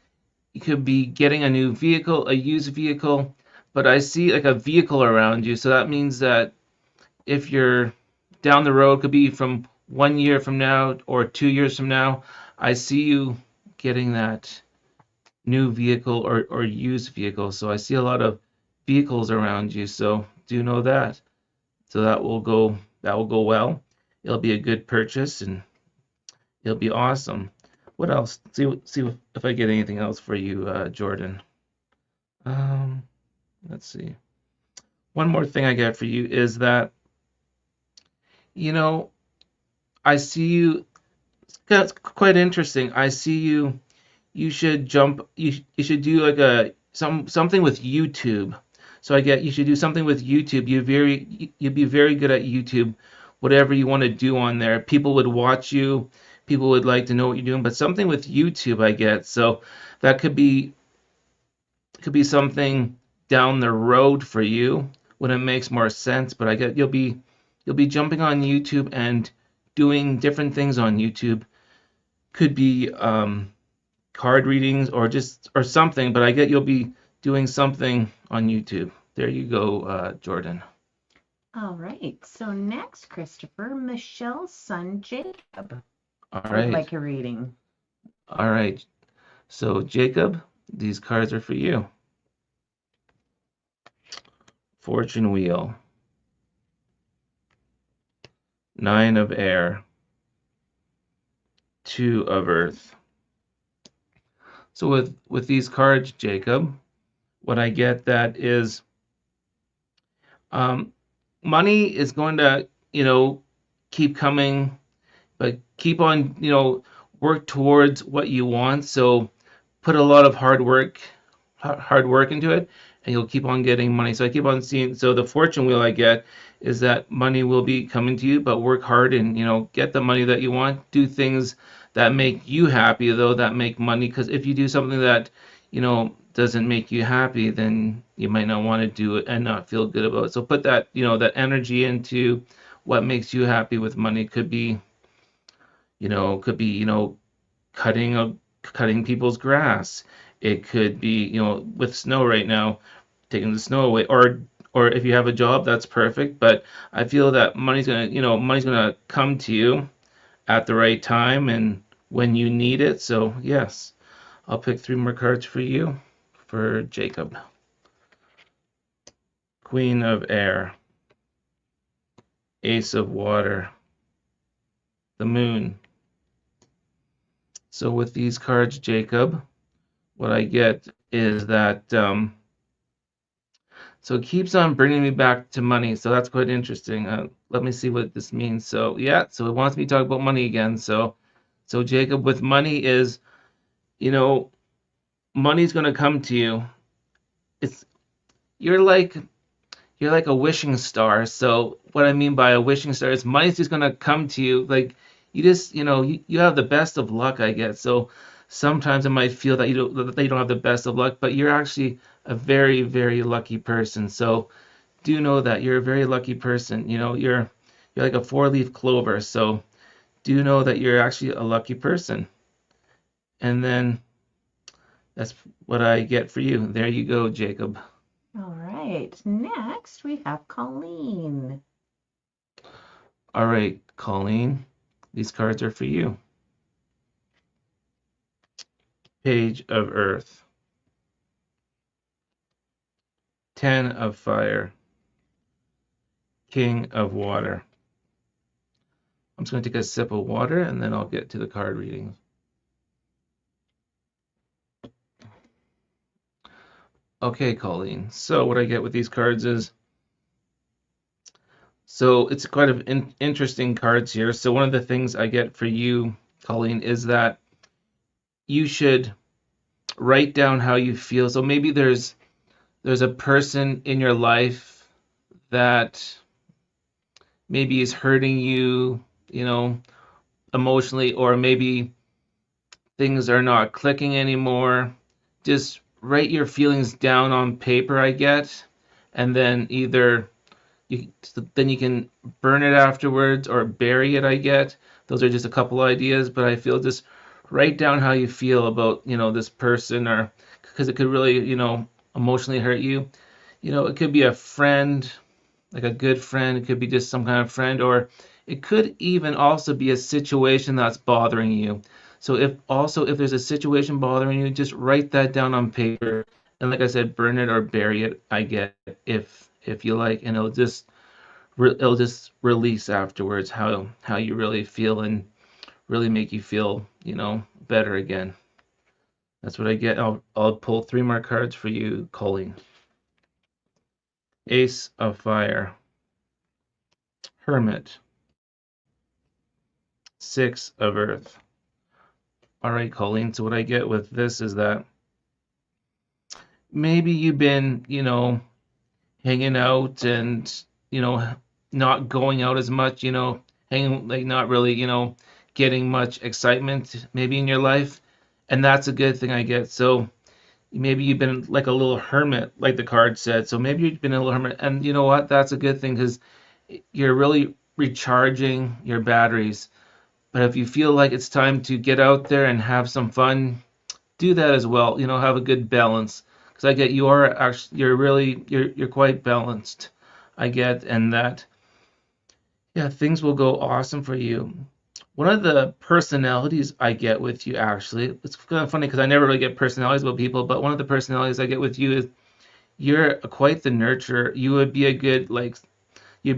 you could be getting a new vehicle, a used vehicle, but I see like a vehicle around you. So that means that if you're down the road, could be from 1 year from now or 2 years from now, I see you getting that new vehicle or used vehicle. So I see a lot of vehicles around you. So do know that. So that will go well. It'll be a good purchase, and it'll be awesome. What else? See if I get anything else for you, Jordan. Let's see. One more thing I get for you is that, I see you. That's quite interesting. I see you. You should jump. You should do like something with YouTube. So I get you should do something with YouTube. You'd be very good at YouTube, whatever you want to do on there. People would watch you. People would like to know what you're doing. But something with YouTube, I get. So that could be something down the road for you when it makes more sense. But I get you'll be jumping on YouTube and doing different things on YouTube. Could be card readings or something, but I get you'll be doing something on YouTube. There you go, Jordan. All right. So next, Kristofer, Michelle's son, Jacob. All Would right. like a reading. All right. So Jacob, these cards are for you. Fortune Wheel. 9 of Air. 2 of Earth. So with these cards, Jacob, what I get that is money is going to, keep coming, but keep on, work towards what you want. So put a lot of hard work into it, and you'll keep on getting money. So I keep on seeing, so the fortune wheel I get is that money will be coming to you, but work hard and, get the money that you want. Do things that make you happy, though, that make money. Because if you do something that, doesn't make you happy, then you might not want to do it and not feel good about it. So put that, that energy into what makes you happy with money. Could be, cutting people's grass. It could be, with snow right now, taking the snow away, or if you have a job, that's perfect. But I feel that money's gonna come to you at the right time and when you need it. So yes, I'll pick 3 more cards for you, for Jacob. Queen of Air, Ace of Water, the Moon. So with these cards, Jacob, what I get is that, so it keeps on bringing me back to money. So that's quite interesting. Let me see what this means. So yeah, so it wants me to talk about money again. So Jacob, with money is, money's going to come to you. You're like a wishing star. So what I mean by a wishing star is money's just going to come to you. Like you just, you have the best of luck, I guess. So sometimes it might feel that you don't have the best of luck, but you're actually a very, very lucky person. So do know that you're a very lucky person. You're like a 4-leaf clover. So do know that you're actually a lucky person. And then that's what I get for you. There you go, Jacob. All right. Next, we have Colleen. All right, Colleen, these cards are for you. Page of Earth. 10 of Fire. King of Water. I'm just going to take a sip of water and then I'll get to the card readings. Okay, Colleen. So what I get with these cards is, so it's quite interesting cards here. So one of the things I get for you, Colleen, is that you should write down how you feel. So maybe there's a person in your life that maybe is hurting you, emotionally, or maybe things are not clicking anymore. Just write your feelings down on paper, I get, and then either you can burn it afterwards or bury it, I get. Those are just a couple ideas, but I feel just write down how you feel about, this person, or because it could really, emotionally hurt you. It could be a friend, like a good friend. It could be just some kind of friend, or it could even also be a situation that's bothering you. So if there's a situation bothering you, just write that down on paper, and like I said, burn it or bury it, I get, if you like, and it'll just release afterwards how you really feel, and really make you feel, better again. That's what I get. I'll pull 3 more cards for you, Colleen. Ace of Fire. Hermit. 6 of Earth. All right, Colleen, so what I get with this is that maybe you've been, hanging out and, not going out as much, hanging, like not really, getting much excitement maybe in your life. And that's a good thing I get. So maybe you've been like a little hermit, like the card said. So maybe you've been a little hermit. And you know what? That's a good thing because you're really recharging your batteries. But if you feel like it's time to get out there and have some fun, do that as well. Have a good balance. Because I get you're quite balanced. I get, and that, yeah, things will go awesome for you. One of the personalities I get with you, actually, it's kind of funny because I never really get personalities about people, but one of the personalities I get with you is you're quite the nurturer. You'd be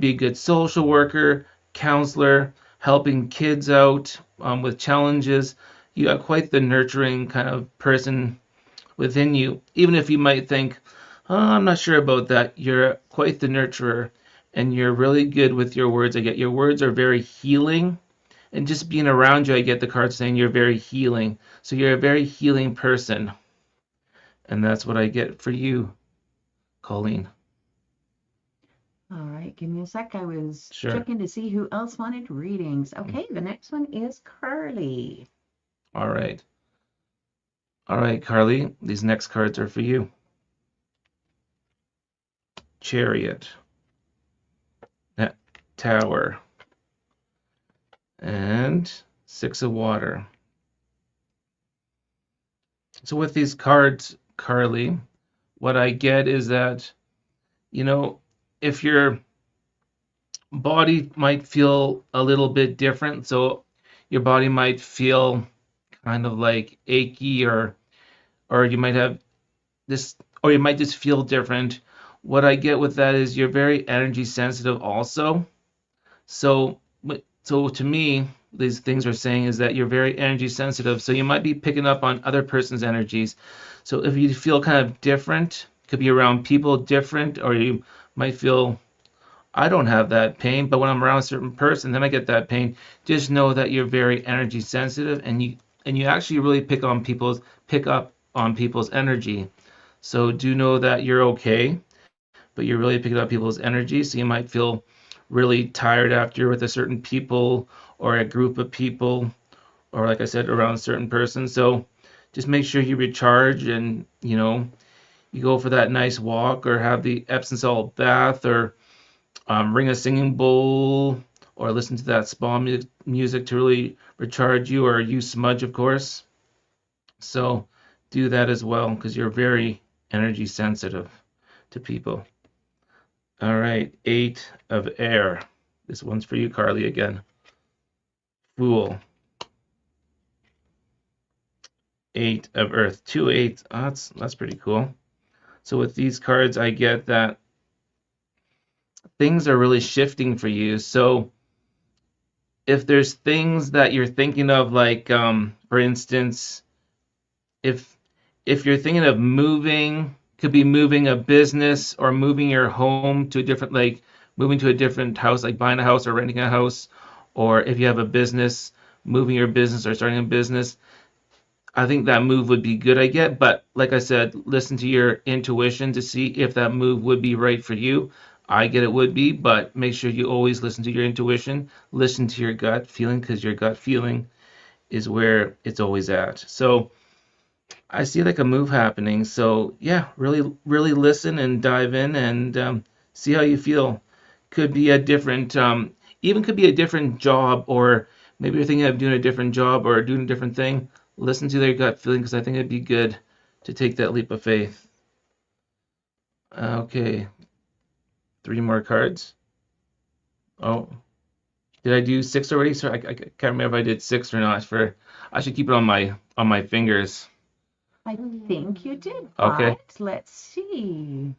a good social worker, counselor, helping kids out with challenges. You are quite the nurturing kind of person within you. Even if you might think, oh, I'm not sure about that, you're quite the nurturer and you're really good with your words. I get your words are very healing. And just being around you, I get the card saying you're very healing. So you're a very healing person. And that's what I get for you, Colleen. All right, give me a sec. I was Sure. checking to see who else wanted readings. Okay, the next one is Carly. All right. All right, Carly, these next cards are for you. Chariot. Tower. And Six of Water. So with these cards, Carly, what I get is that, if your body might feel a little bit different, so your body might feel kind of like achy, or you might have this, or you might just feel different. What I get with that is you're very energy sensitive also. So to me, these things are saying is that you're very energy sensitive. So you might be picking up on other person's energies. So if you feel kind of different, could be around people different, or you might feel, I don't have that pain, but when I'm around a certain person, then I get that pain. Just know that you're very energy sensitive, and you actually really pick up on people's energy. So do know that you're okay, but you're really picking up people's energy. So you might feel really tired after you're with a certain people or a group of people, or like I said, around a certain person. So just make sure you recharge, and you go for that nice walk, or have the Epsom salt bath, or ring a singing bowl, or listen to that spa music to really recharge you, or use smudge, of course. So do that as well, because you're very energy sensitive to people. All right, 8 of Air. This one's for you, Carly, again. Fool. 8 of Earth. 2 8. Oh, that's pretty cool. So with these cards, I get that things are really shifting for you. So if there's things that you're thinking of, like for instance, if you're thinking of moving, could be moving a business or moving your home to a different, like moving to a different house, like buying a house or renting a house, or if you have a business, moving your business or starting a business, I think that move would be good, I get. But like I said, listen to your intuition to see if that move would be right for you. I get it would be, but make sure you always listen to your intuition, listen to your gut feeling, because your gut feeling is where it's always at. So I see like a move happening. So yeah, really, really listen and dive in, and see how you feel. Could be a different, even could be a different job, or maybe you're thinking of doing a different job or doing a different thing. Listen to their gut feeling, because I think it'd be good to take that leap of faith. Okay, 3 more cards. Oh, did I do 6 already? Sorry, I can't remember if I did 6 or not. I should keep it on my fingers. I think you did. Okay. But let's see.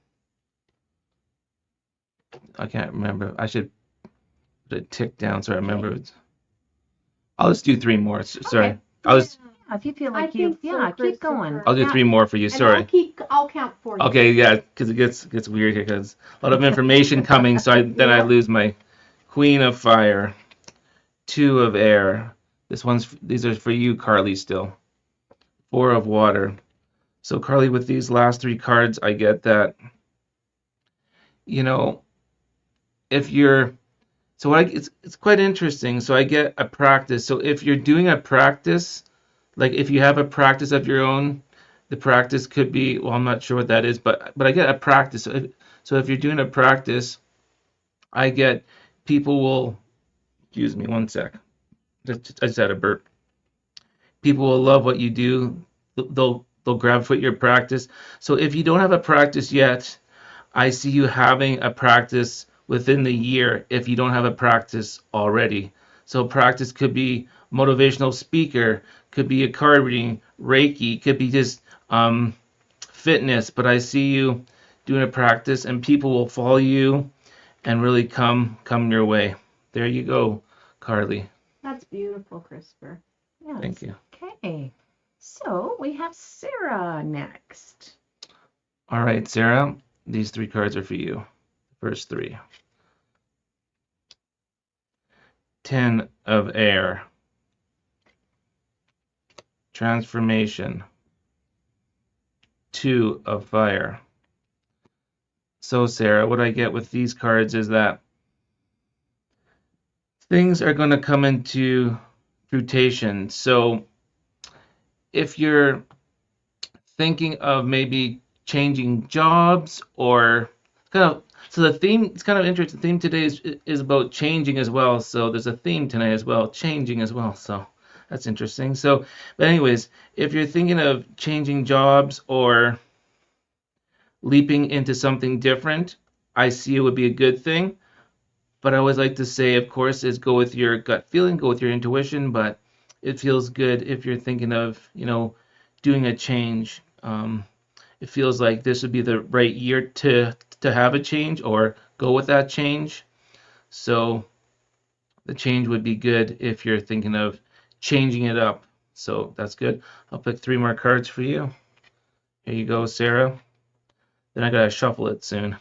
I can't remember. I should put a tick down so I remember. I'll just do 3 more. Sorry. Okay. I'll just. Yeah, if you feel I like you, think so, yeah, keep going. Kristofer. I'll do Yeah. 3 more for you. And Sorry. I'll count for you. Okay, yeah, because it gets weird here, because a lot of information coming, so then I lose my Queen of Fire, 2 of Air. These are for you, Carly, still. 4 of Water. So Carly, with these last 3 cards, I get that, if you're So it's quite interesting. So I get a practice. So if you're doing a practice, like if you have a practice of your own, the practice could be, well, I'm not sure what that is, but I get a practice. So if you're doing a practice, I get people will, excuse me one sec. I just had a burp. People will love what you do. They'll grab for your practice. So if you don't have a practice yet, I see you having a practice within the year if you don't have a practice already. So practice could be motivational speaker, could be a card reading, Reiki, could be just fitness. But I see you doing a practice, and people will follow you and really come your way. There you go, Carly. That's beautiful, Kristofer. Yes. Thank you. Okay. So we have Sarah next. All right, Sarah, these 3 cards are for you. First 3. 10 of air. Transformation. 2 of fire. So, Sarah, what I get with these cards is that things are going to come into fruition. So, if you're thinking of maybe changing jobs or kind of, so the theme, it's kind of interesting. The theme today is about changing as well. So there's a theme tonight as well, changing as well. So that's interesting. So, but anyways, if you're thinking of changing jobs or leaping into something different, I see it would be a good thing. But I always like to say, of course, is go with your gut feeling, go with your intuition. But it feels good if you're thinking of, doing a change. It feels like this would be the right year to have a change or go with that change. So the change would be good if you're thinking of changing it up. So that's good. I'll pick 3 more cards for you. Here you go, Sarah. Then I gotta shuffle it soon.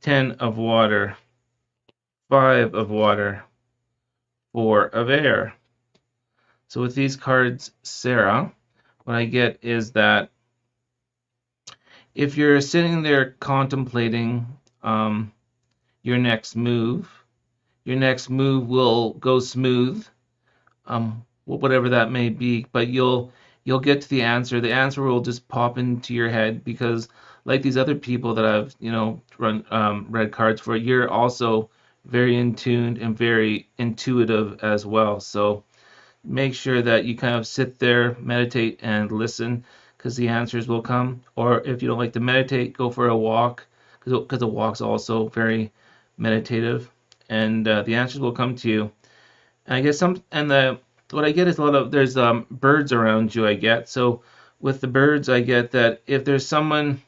10 of water, 5 of water, 4 of air. So with these cards, Sarah, what I get is that if you're sitting there contemplating your next move will go smooth, whatever that may be, but you'll get to the answer. The answer will just pop into your head because, like these other people that I've read cards for, you're also very in tune and very intuitive as well. So make sure that you kind of sit there, meditate, and listen, because the answers will come. Or if you don't like to meditate, go for a walk, because a walk's also very meditative, and the answers will come to you. And I guess what I get is there's birds around you. I get so with the birds, I get that if there's someone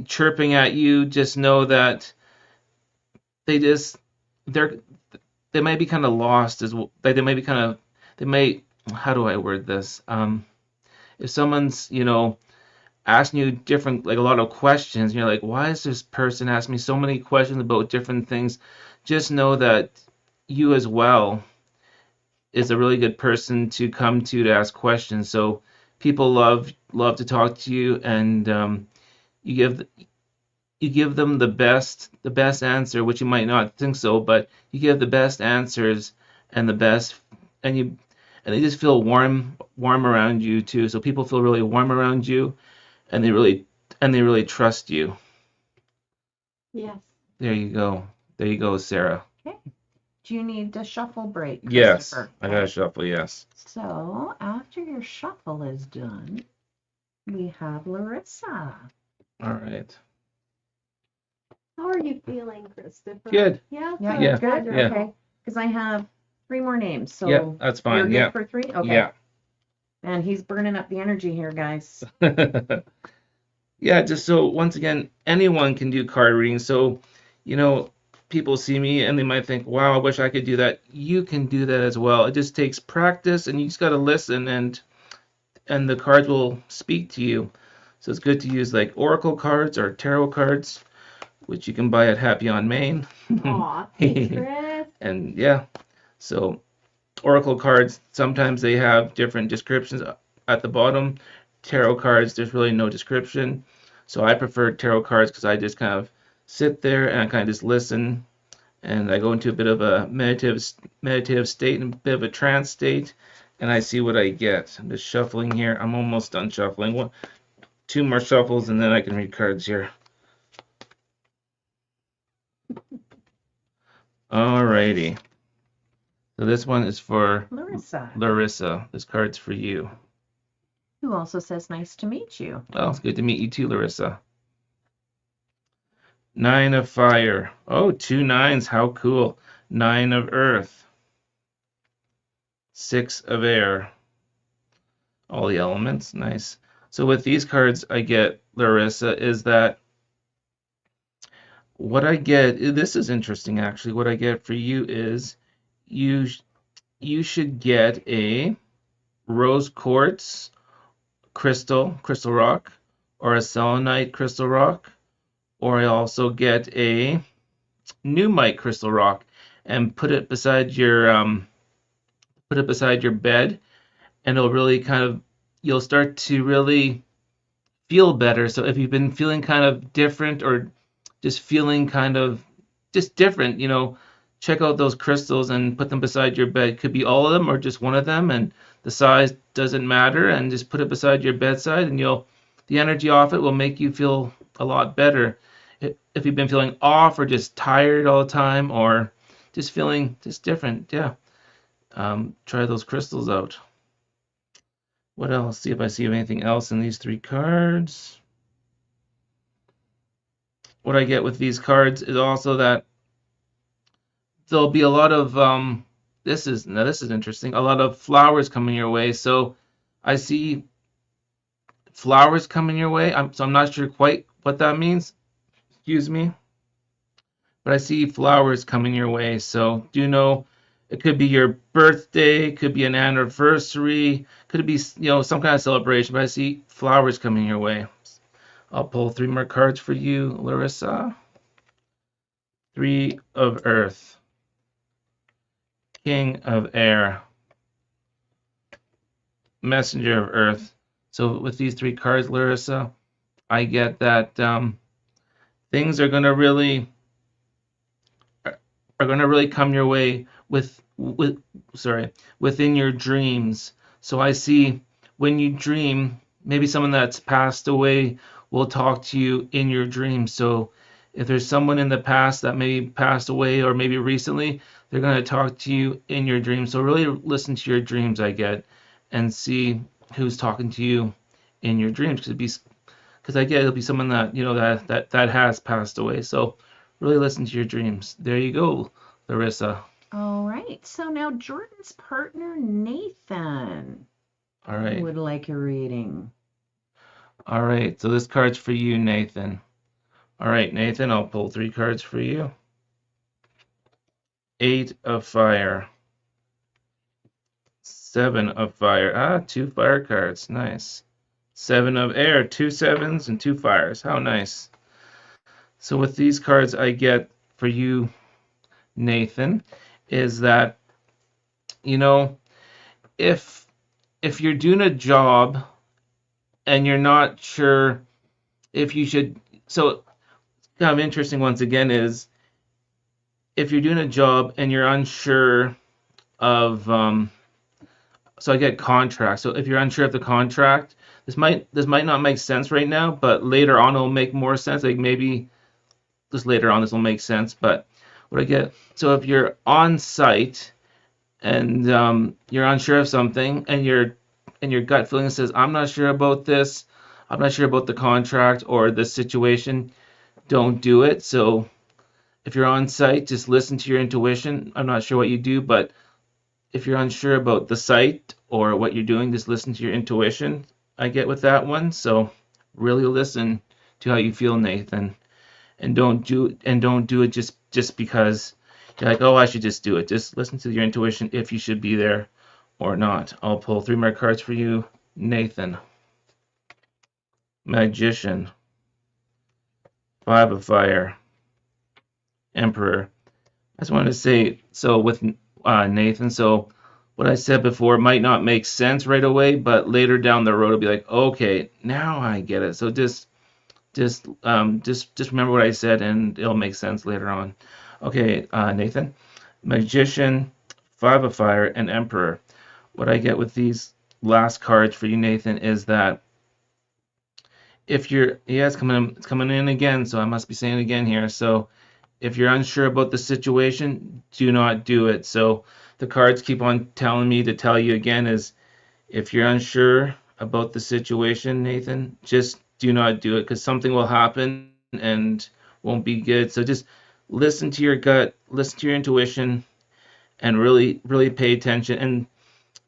chirping at you, just know that they're they might be kind of lost as well. Like they might, how do I word this? If someone's, asking you different, like a lot of questions, and you're like, why is this person asking me so many questions about different things? Just know that you as well is a really good person to come to ask questions. So people love to talk to you, and you give them the best answer, which you might not think so, but you give the best answers and and they just feel warm around you too. So people feel really warm around you, and they really trust you. Yes. There you go, Sarah. Okay. Do you need a shuffle break, Kristofer? Yes, I got a shuffle. Yes. So after your shuffle is done, we have Larissa. All right. How are you feeling, Kristofer? Good. Yeah. Yeah, Yeah, good. yeah. Okay. Because I have 3 more names. So Yeah, that's fine. you're good Yeah. for 3? Okay. Yeah. And he's burning up the energy here, guys. Yeah, just so once again, anyone can do card reading. So, people see me and they might think, wow, I wish I could do that. You can do that as well. It just takes practice, and you just got to listen, and the cards will speak to you. So it's good to use like oracle cards or tarot cards, which you can buy at Happy on Main. Aw, thanks, Chris. And yeah, so oracle cards, sometimes they have different descriptions at the bottom. Tarot cards, there's really no description. So I prefer tarot cards because I just kind of sit there and I kind of just listen. and I go into a bit of a meditative state and a bit of a trance state, and I see what I get. I'm just shuffling here. I'm almost done shuffling. 2 more shuffles, and then I can read cards here. Alrighty. So this one is for Larissa. This card's for you. Who also says nice to meet you. Oh, it's good to meet you too, Larissa. 9 of fire. Oh, 2 9s. How cool. 9 of earth. 6 of air. All the elements. Nice. So with these cards I get, Larissa, is that what I get, this is interesting actually, what I get for you is you should get a rose quartz crystal rock, or a selenite crystal rock, or I also get a numite crystal rock and put it beside your bed, and it'll really kind of, you'll start to really feel better. So if you've been feeling kind of different, or just feeling kind of just different, check out those crystals and put them beside your bed. Could be all of them or just one of them, and the size doesn't matter, and just put it beside your bedside, and the energy off it will make you feel a lot better. If you've been feeling off or just tired all the time, or just feeling just different, yeah, try those crystals out. What else? See if I see anything else in these 3 cards. What I get with these cards is also that there'll be a lot of this is interesting. A lot of flowers coming your way. So I see flowers coming your way. So I'm not sure quite what that means. Excuse me. But I see flowers coming your way. So do you know, it could be your birthday, could be an anniversary, could be some kind of celebration. But I see flowers coming your way. I'll pull 3 more cards for you, Larissa. 3 of earth. King of air. Messenger of earth. So with these 3 cards, Larissa, I get that things are gonna really come your way within your dreams. So I see when you dream, maybe someone that's passed away will talk to you in your dreams. So if there's someone in the past that maybe passed away, or maybe recently, they're going to talk to you in your dreams. So really listen to your dreams, I get, and see who's talking to you in your dreams. Because I get it'll be someone that that has passed away. So really listen to your dreams. There you go, Larissa. All right. So now Jordan's partner, Nathan. All right. Would like a reading. All right. So this card's for you, Nathan. All right, Nathan, I'll pull 3 cards for you. 8 of fire. 7 of fire. 2 fire cards. Nice. 7 of air. 2 7s and 2 fires. How nice. So with these cards I get for you, Nathan, is that, if you're doing a job and you're not sure if you should, so kind of interesting once again is if you're doing a job and you're unsure of so I get contract. So if you're unsure of the contract, this might not make sense right now, but later on it'll make more sense. Like maybe just later on this will make sense. But what I get, so if you're on site and you're unsure of something, and your gut feeling says, I'm not sure about this, I'm not sure about the contract or the situation, don't do it. So if you're on site, just listen to your intuition. I'm not sure what you do, but if you're unsure about the site or what you're doing, just listen to your intuition. I get with that one. So really listen to how you feel, Nathan, and don't do it just because you're like, oh, I should just do it. Just listen to your intuition if you should be there or not. I'll pull 3 more cards for you, Nathan. Magician. 5 of fire. Emperor. I just wanted to say, so with Nathan, so what I said before might not make sense right away, but later down the road it'll be like, okay, now I get it. So just remember what I said, and it'll make sense later on. Okay, Nathan. Magician, Five of Fire, and Emperor. What I get with these last cards for you, Nathan, is that if you're, yeah, it's coming in again, so I must be saying it again here. So if you're unsure about the situation, do not do it. So the cards keep on telling me to tell you again is if you're unsure about the situation, Nathan, just do not do it because something will happen and won't be good. So just listen to your gut, listen to your intuition, and really, really pay attention and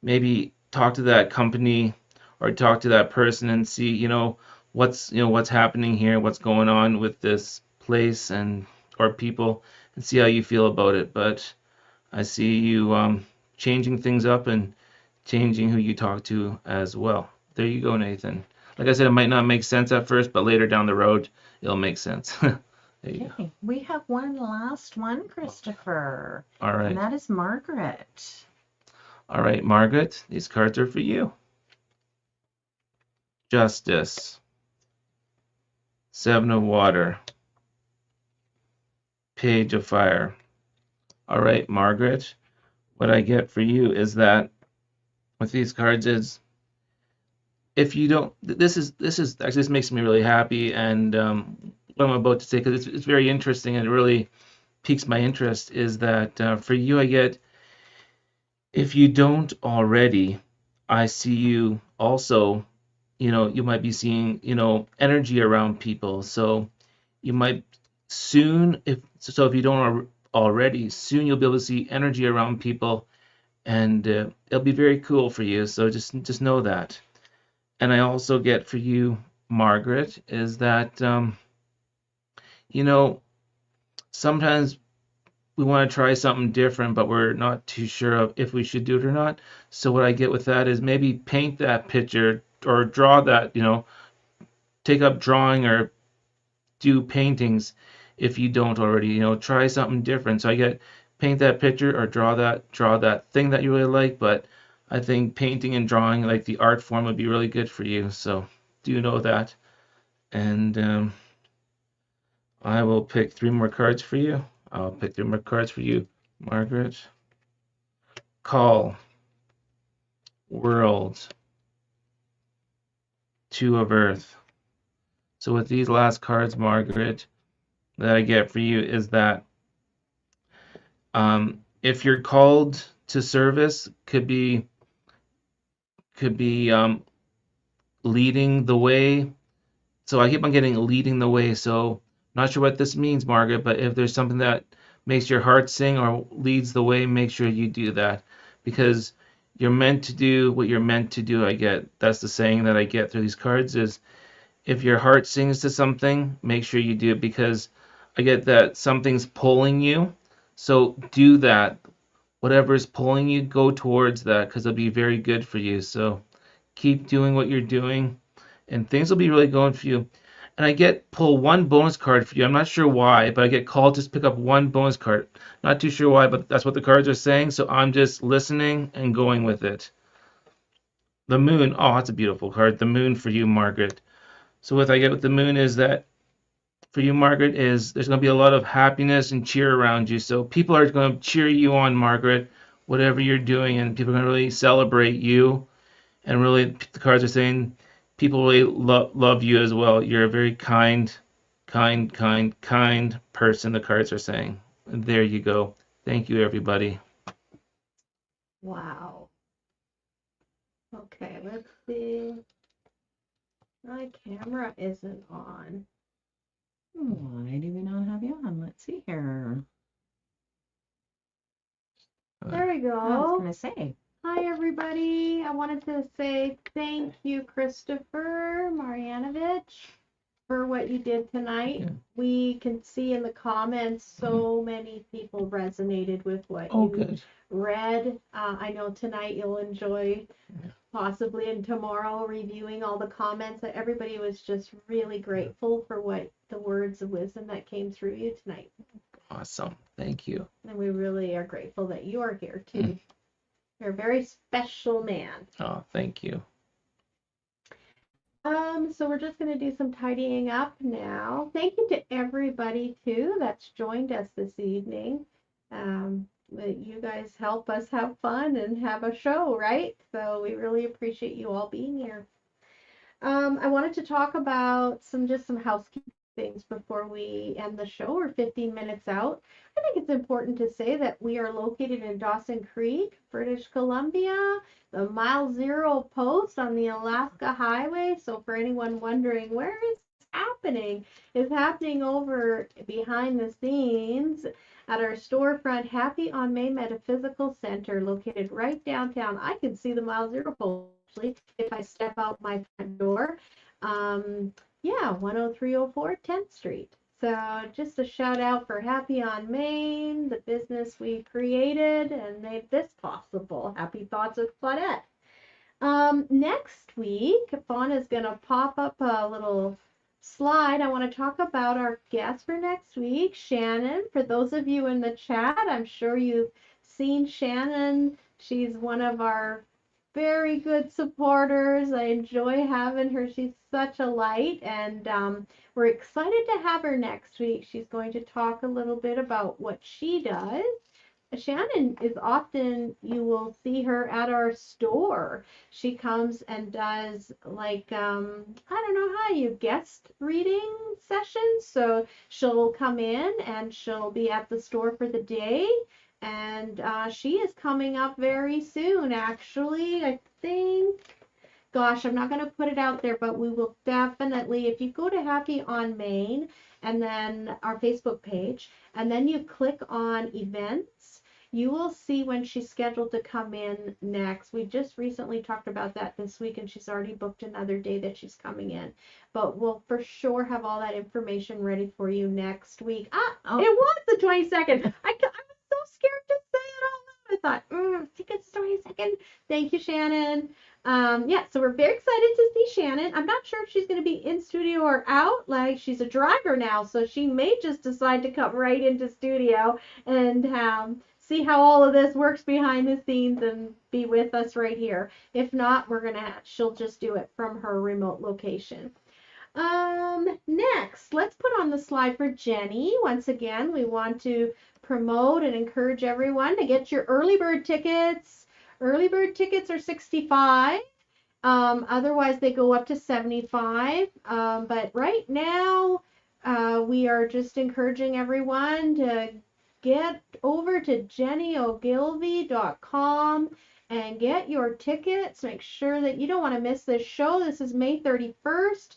maybe talk to that company or talk to that person and see, what's happening here, what's going on with this place and or people, and see how you feel about it. But I see you changing things up and changing who you talk to as well. There you go, Nathan. Like I said, it might not make sense at first, but later down the road, it'll make sense. There you go. Okay, we have one last one, Kristofer. All And right. that is Margaret. All right, Margaret, these cards are for you. Justice, Seven of Water, Page of Fire. All right, Margaret, what I get for you is that with these cards is if you don't, this is actually, this makes me really happy, and what I'm about to say, because it's very interesting and it really piques my interest, is that for you I get, if you don't already, I see you also, you might be seeing, energy around people. So you might soon, if you don't already, soon you'll be able to see energy around people, and it'll be very cool for you. So just know that. And I also get for you, Margaret, is that you know sometimes we want to try something different, but we're not too sure of if we should do it or not. So what I get with that is maybe paint that picture or draw that, take up drawing or do paintings if you don't already, try something different. So I get paint that picture or draw that thing that you really like, but I think painting and drawing, like the art form, would be really good for you. So do you know that? And I will pick three more cards for you. I'll pick three more cards for you, Margaret. Call, World, Two of Earth. So with these last cards, Margaret, that I get for you is that if you're called to service, could be leading the way. So I keep on getting leading the way. So not sure what this means, Margaret, but if there's something that makes your heart sing or leads the way, make sure you do that because you're meant to do what you're meant to do. That's the saying that I get through these cards is if your heart sings to something, make sure you do it because I get that something's pulling you. So do that. Whatever is pulling you, go towards that because it'll be very good for you. So keep doing what you're doing and things will be really going for you. And I get pull one bonus card for you. I'm not sure why, but I get called to pick up one bonus card. Not too sure why, but that's what the cards are saying. So I'm just listening and going with it. The Moon. Oh, that's a beautiful card. The Moon for you, Margaret. So what I get with the Moon is that for you, Margaret, is there's going to be a lot of happiness and cheer around you. So people are going to cheer you on, Margaret, whatever you're doing, and people are going to really celebrate you. And really, the cards are saying people really love you as well. You're a very kind person, the cards are saying. And there you go. Thank you, everybody. Wow. Okay, let's see. My camera isn't on. Why do we not have you on? Let's see here. There we I was go. going to say. Hi, everybody. I wanted to say thank you, Kristofer Marjanovic, for what you did tonight. Yeah. We can see in the comments so many people resonated with what Oh, you good. read. I know tonight you'll enjoy Yeah. possibly and tomorrow reviewing all the comments. That everybody was just really grateful for what the words of wisdom that came through you tonight. Awesome. Thank you. And we really are grateful that you are here too. You're a very special man. Oh, thank you. So we're just going to do some tidying up now. Thank you to everybody too that's joined us this evening. You guys help us have fun and have a show, right? So we really appreciate you all being here. I wanted to talk about some housekeeping things before we end the show. We're 15 minutes out. I think it's important to say that we are located in Dawson Creek, British Columbia, the mile zero post on the Alaska Highway. So for anyone wondering where is this happening, it's happening over behind the scenes at our storefront, Happy on Main Metaphysical Center, located right downtown. I can see the mile zero post if I step out my front door. Yeah, 10304 10th Street. So just a shout out for Happy on Main, the business we created and made this possible. Happy Thoughts with Claudette. Next week, Fawn is going to pop up a little slide. I want to talk about our guest for next week, Shannon. For those of you in the chat, I'm sure you've seen Shannon. She's one of our very good supporters. I enjoy having her. She's such a light, and we're excited to have her next week. She's going to talk a little bit about what she does. Shannon is often, you will see her at our store. She comes and does like, I don't know how you guest reading sessions. So she'll come in and she'll be at the store for the day. And she is coming up very soon, actually. I think, gosh, I'm not going to put it out there, but we will definitely, if you go to Happy on Main and then our Facebook page, and then you click on events, you will see when she's scheduled to come in next. We just recently talked about that this week, and she's already booked another day that she's coming in. But we'll for sure have all that information ready for you next week. It was the 22nd. I was so scared to say it out loud. I thought, I think it's the 22nd. Thank you, Shannon. Yeah, so we're very excited to see Shannon. I'm not sure if she's going to be in studio or out. Like, she's a driver now, so she may just decide to come right into studio and see how all of this works behind the scenes and be with us right here. If not, she'll just do it from her remote location. Next, let's put on the slide for Jenny. Once again, we want to promote and encourage everyone to get your early bird tickets. Early bird tickets are $65. Otherwise, they go up to $75. But right now, we are just encouraging everyone to get over to jennyogilvy.com and get your tickets. Make sure that you don't want to miss this show. This is May 31st.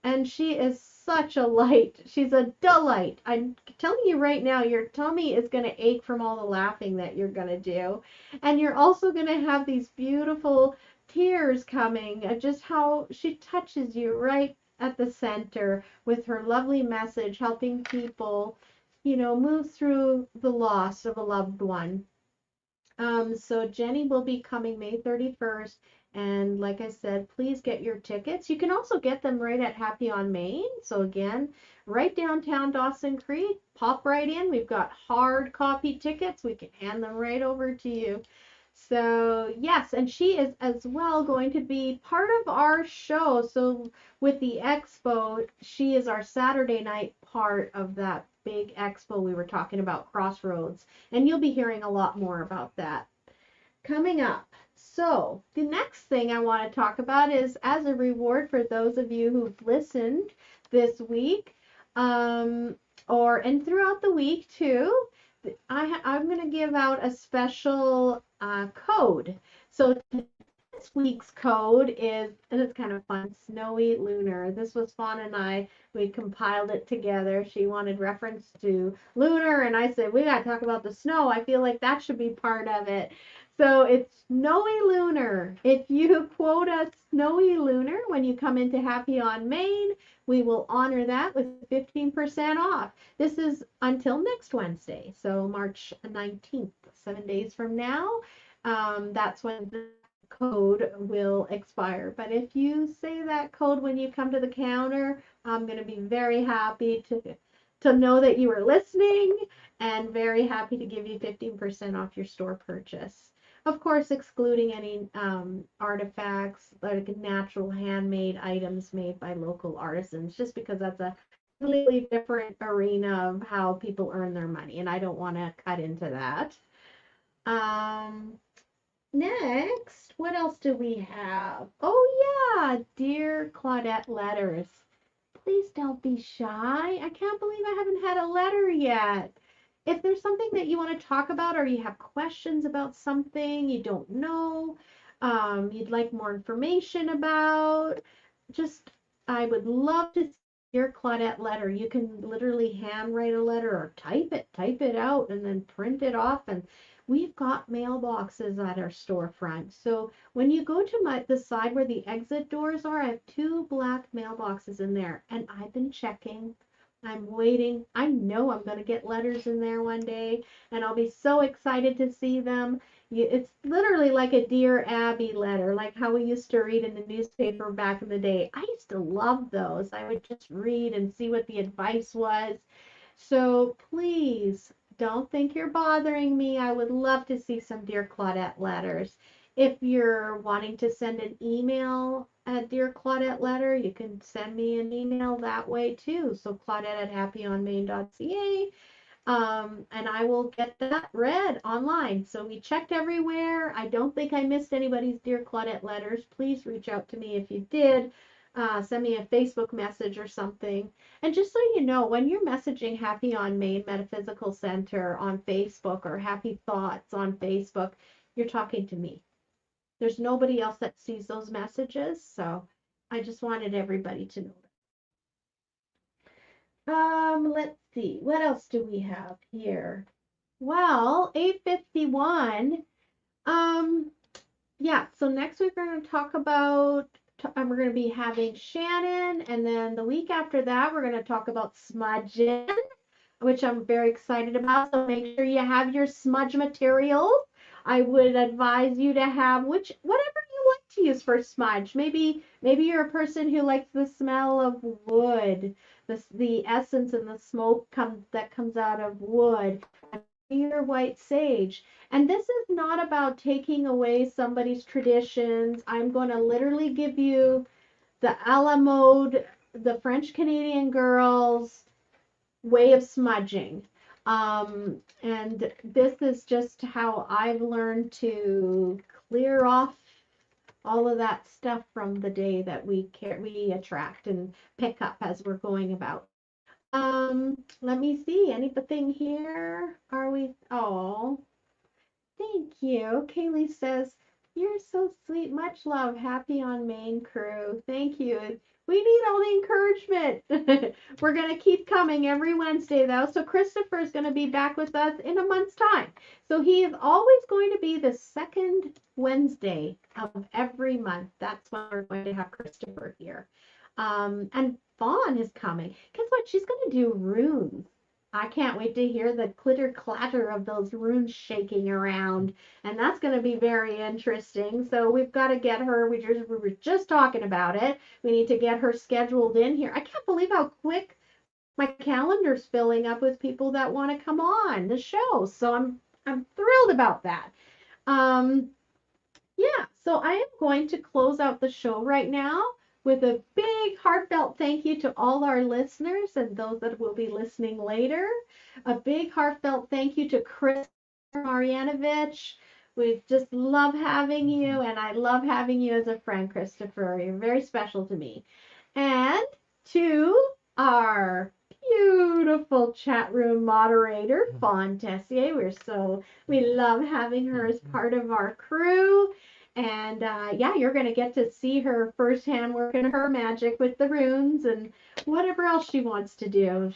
And she is such a light. She's a delight. I'm telling you right now, your tummy is going to ache from all the laughing that you're going to do. And you're also going to have these beautiful tears coming at just how she touches you right at the center with her lovely message, helping people, move through the loss of a loved one. So Jenny will be coming May 31st. And like I said, please get your tickets. You can also get them right at Happy on Main. So again, right downtown Dawson Creek, pop right in. We've got hard copy tickets. We can hand them right over to you. So yes, and she is as well going to be part of our show. So with the expo, she is our Saturday night part of that big expo we were talking about, Crossroads. And you'll be hearing a lot more about that coming up. So the next thing I want to talk about is, as a reward for those of you who've listened this week, and throughout the week too, I'm going to give out a special code. So this week's code is, and it's kind of fun, Snowy Lunar. This was Fawn and I. We compiled it together. She wanted reference to lunar, and I said, we got to talk about the snow. I feel like that should be part of it. So it's Snowy Lunar. If you quote us Snowy Lunar when you come into Happy on Main, we will honor that with 15% off. This is until next Wednesday, so March 19th, 7 days from now. That's when the code will expire. But if you say that code when you come to the counter, I'm going to be very happy to know that you are listening and very happy to give you 15% off your store purchase. Of course, excluding any artifacts, like natural handmade items made by local artisans, just because that's a completely different arena of how people earn their money, and I don't want to cut into that. Um, Next, what else do we have? Oh yeah, dear Claudette letters. Please don't be shy. I can't believe I haven't had a letter yet. If there's something that you want to talk about or you have questions about something you don't know, you'd like more information about, just I would love to see your Claudette letter. You can literally handwrite a letter or type it out and then print it off. And we've got mailboxes at our storefront. So when you go to the side where the exit doors are, I have 2 black mailboxes in there, and I've been checking. I'm waiting. I know I'm going to get letters in there one day, and I'll be so excited to see them. It's literally like a Dear Abby letter, like how we used to read in the newspaper back in the day. I used to love those. I would just read and see what the advice was. So please don't think you're bothering me. I would love to see some Dear Claudette letters. If you're wanting to send an email, a Dear Claudette letter, you can send me an email that way too. So Claudette@happyonmain.ca. And I will get that read online. So we checked everywhere. I don't think I missed anybody's Dear Claudette letters. Please reach out to me if you did. Send me a Facebook message or something. And just so you know, when you're messaging Happy on Main Metaphysical Center on Facebook or Happy Thoughts on Facebook, you're talking to me. There's nobody else that sees those messages. So I just wanted everybody to know that. Let's see. What else do we have here? Well, 8:51. Yeah, so next week we're going to talk about, we're going to be having Shannon, and then the week after that we're going to talk about smudging, which I'm very excited about. So make sure you have your smudge materials. I would advise you to have whatever you like to use for smudge. Maybe you're a person who likes the smell of wood, the essence and the smoke that comes out of wood. Your white sage. And this is not about taking away somebody's traditions. I'm going to literally give you the a la mode, the French Canadian girls way of smudging. And this is just how I've learned to clear off all of that stuff from the day that we attract and pick up as we're going about. Let me see. Anything here? Are we? Oh, thank you. Kaylee says, you're so sweet. Much love. Happy on Main crew. Thank you. We need all the encouragement. We're going to keep coming every Wednesday, though. So Kristofer is going to be back with us in a month's time. So he is always going to be the second Wednesday of every month. That's when we're going to have Kristofer here. And Fawn is coming. Guess what? She's going to do runes. I can't wait to hear the clitter clatter of those runes shaking around. And that's going to be very interesting. So we've got to get her. We were just talking about it. We need to get her scheduled in here. I can't believe how quick my calendar's filling up with people that want to come on the show. So I'm thrilled about that. Yeah, so I am going to close out the show right now with a big heartfelt thank you to all our listeners and those that will be listening later. A big heartfelt thank you to Kristofer Marjanovic. We just love having you, and I love having you as a friend, Kristofer. You're very special to me. And to our beautiful chat room moderator, Fawn Tessier. We love having her as part of our crew. And yeah, you're going to get to see her firsthand working her magic with the runes and whatever else she wants to do.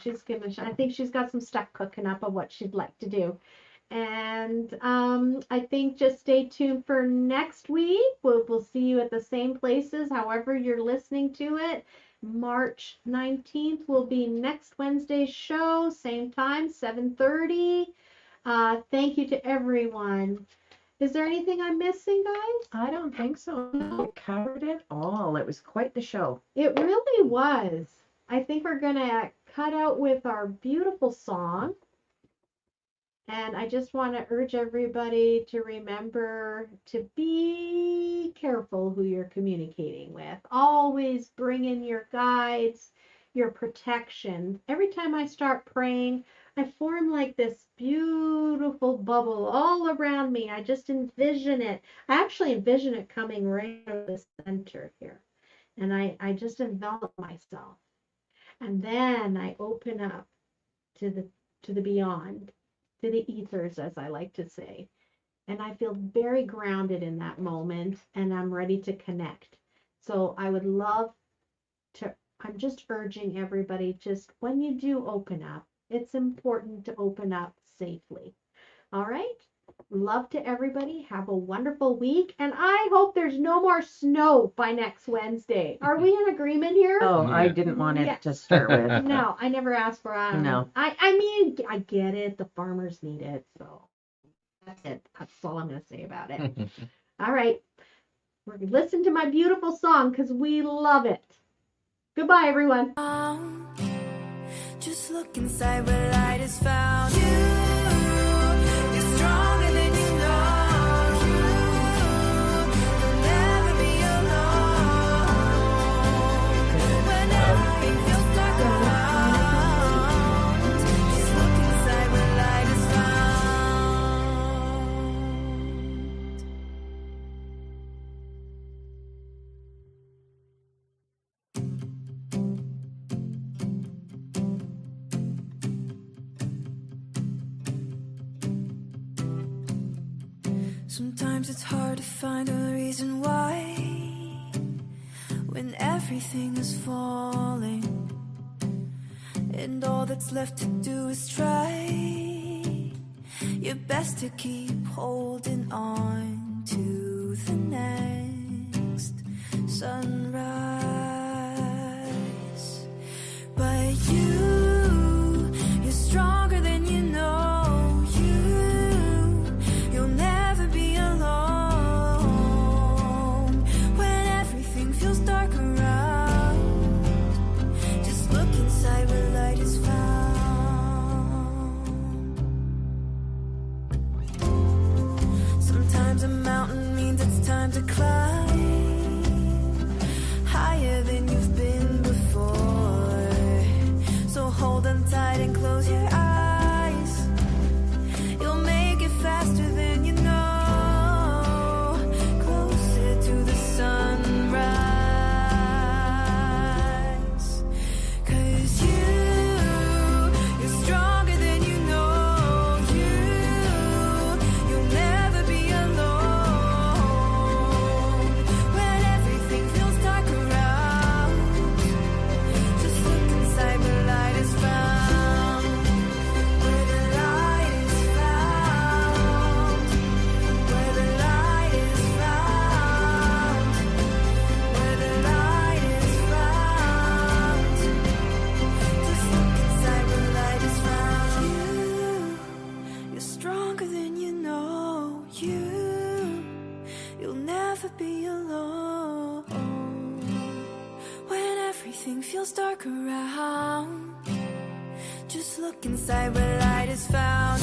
I think she's got some stuff cooking up of what she'd like to do. And I think just stay tuned for next week. We'll see you at the same places, however you're listening to it. March 19th will be next Wednesday's show, same time, 7:30. Thank you to everyone. Is there anything I'm missing, guys? I don't think so. We covered it all. It was quite the show. It really was. I think we're going to cut out with our beautiful song. And I just want to urge everybody to remember to be careful who you're communicating with. Always bring in your guides, your protection. Every time I start praying, I form like this beautiful bubble all around me. I just envision it. I actually envision it coming right out of the center here. And I just envelop myself. And then I open up to the beyond, to the ethers, as I like to say. And I feel very grounded in that moment, and I'm ready to connect. So I would love to, I'm just urging everybody, just when you do open up, it's important to open up safely. All right? Love to everybody. Have a wonderful week. And I hope there's no more snow by next Wednesday. Are we in agreement here? Oh, Yeah. I didn't want it to start with. No, I never asked for it. No. I mean, I get it. The farmers need it. So that's it. That's all I'm going to say about it. All right. We're going to listen to my beautiful song because we love it. Goodbye, everyone. Just look inside where light is found. You're stronger than you know. You'll never be alone. When everything feels dark around, just look inside where light is found. Sometimes it's hard to find a reason why, when everything is falling and all that's left to do is try your best to keep holding on to the next sunrise. But you're stronger than you know. You'll never be alone. When everything feels dark around, just look inside where light is found. Sometimes a mountain means it's time to climb higher than you've been before. So hold on tight and close your eyes. You'll make it faster than you know. Closer to the sunrise. 'Cause you're stronger than you know. You'll never be alone. When everything feels dark around, just look inside where light is found. Where the light is found. Where the light is found. Where the light is found. Just look inside where light is found. You're stronger than you know. You'll never be alone. When everything feels dark around, just look inside where light is found.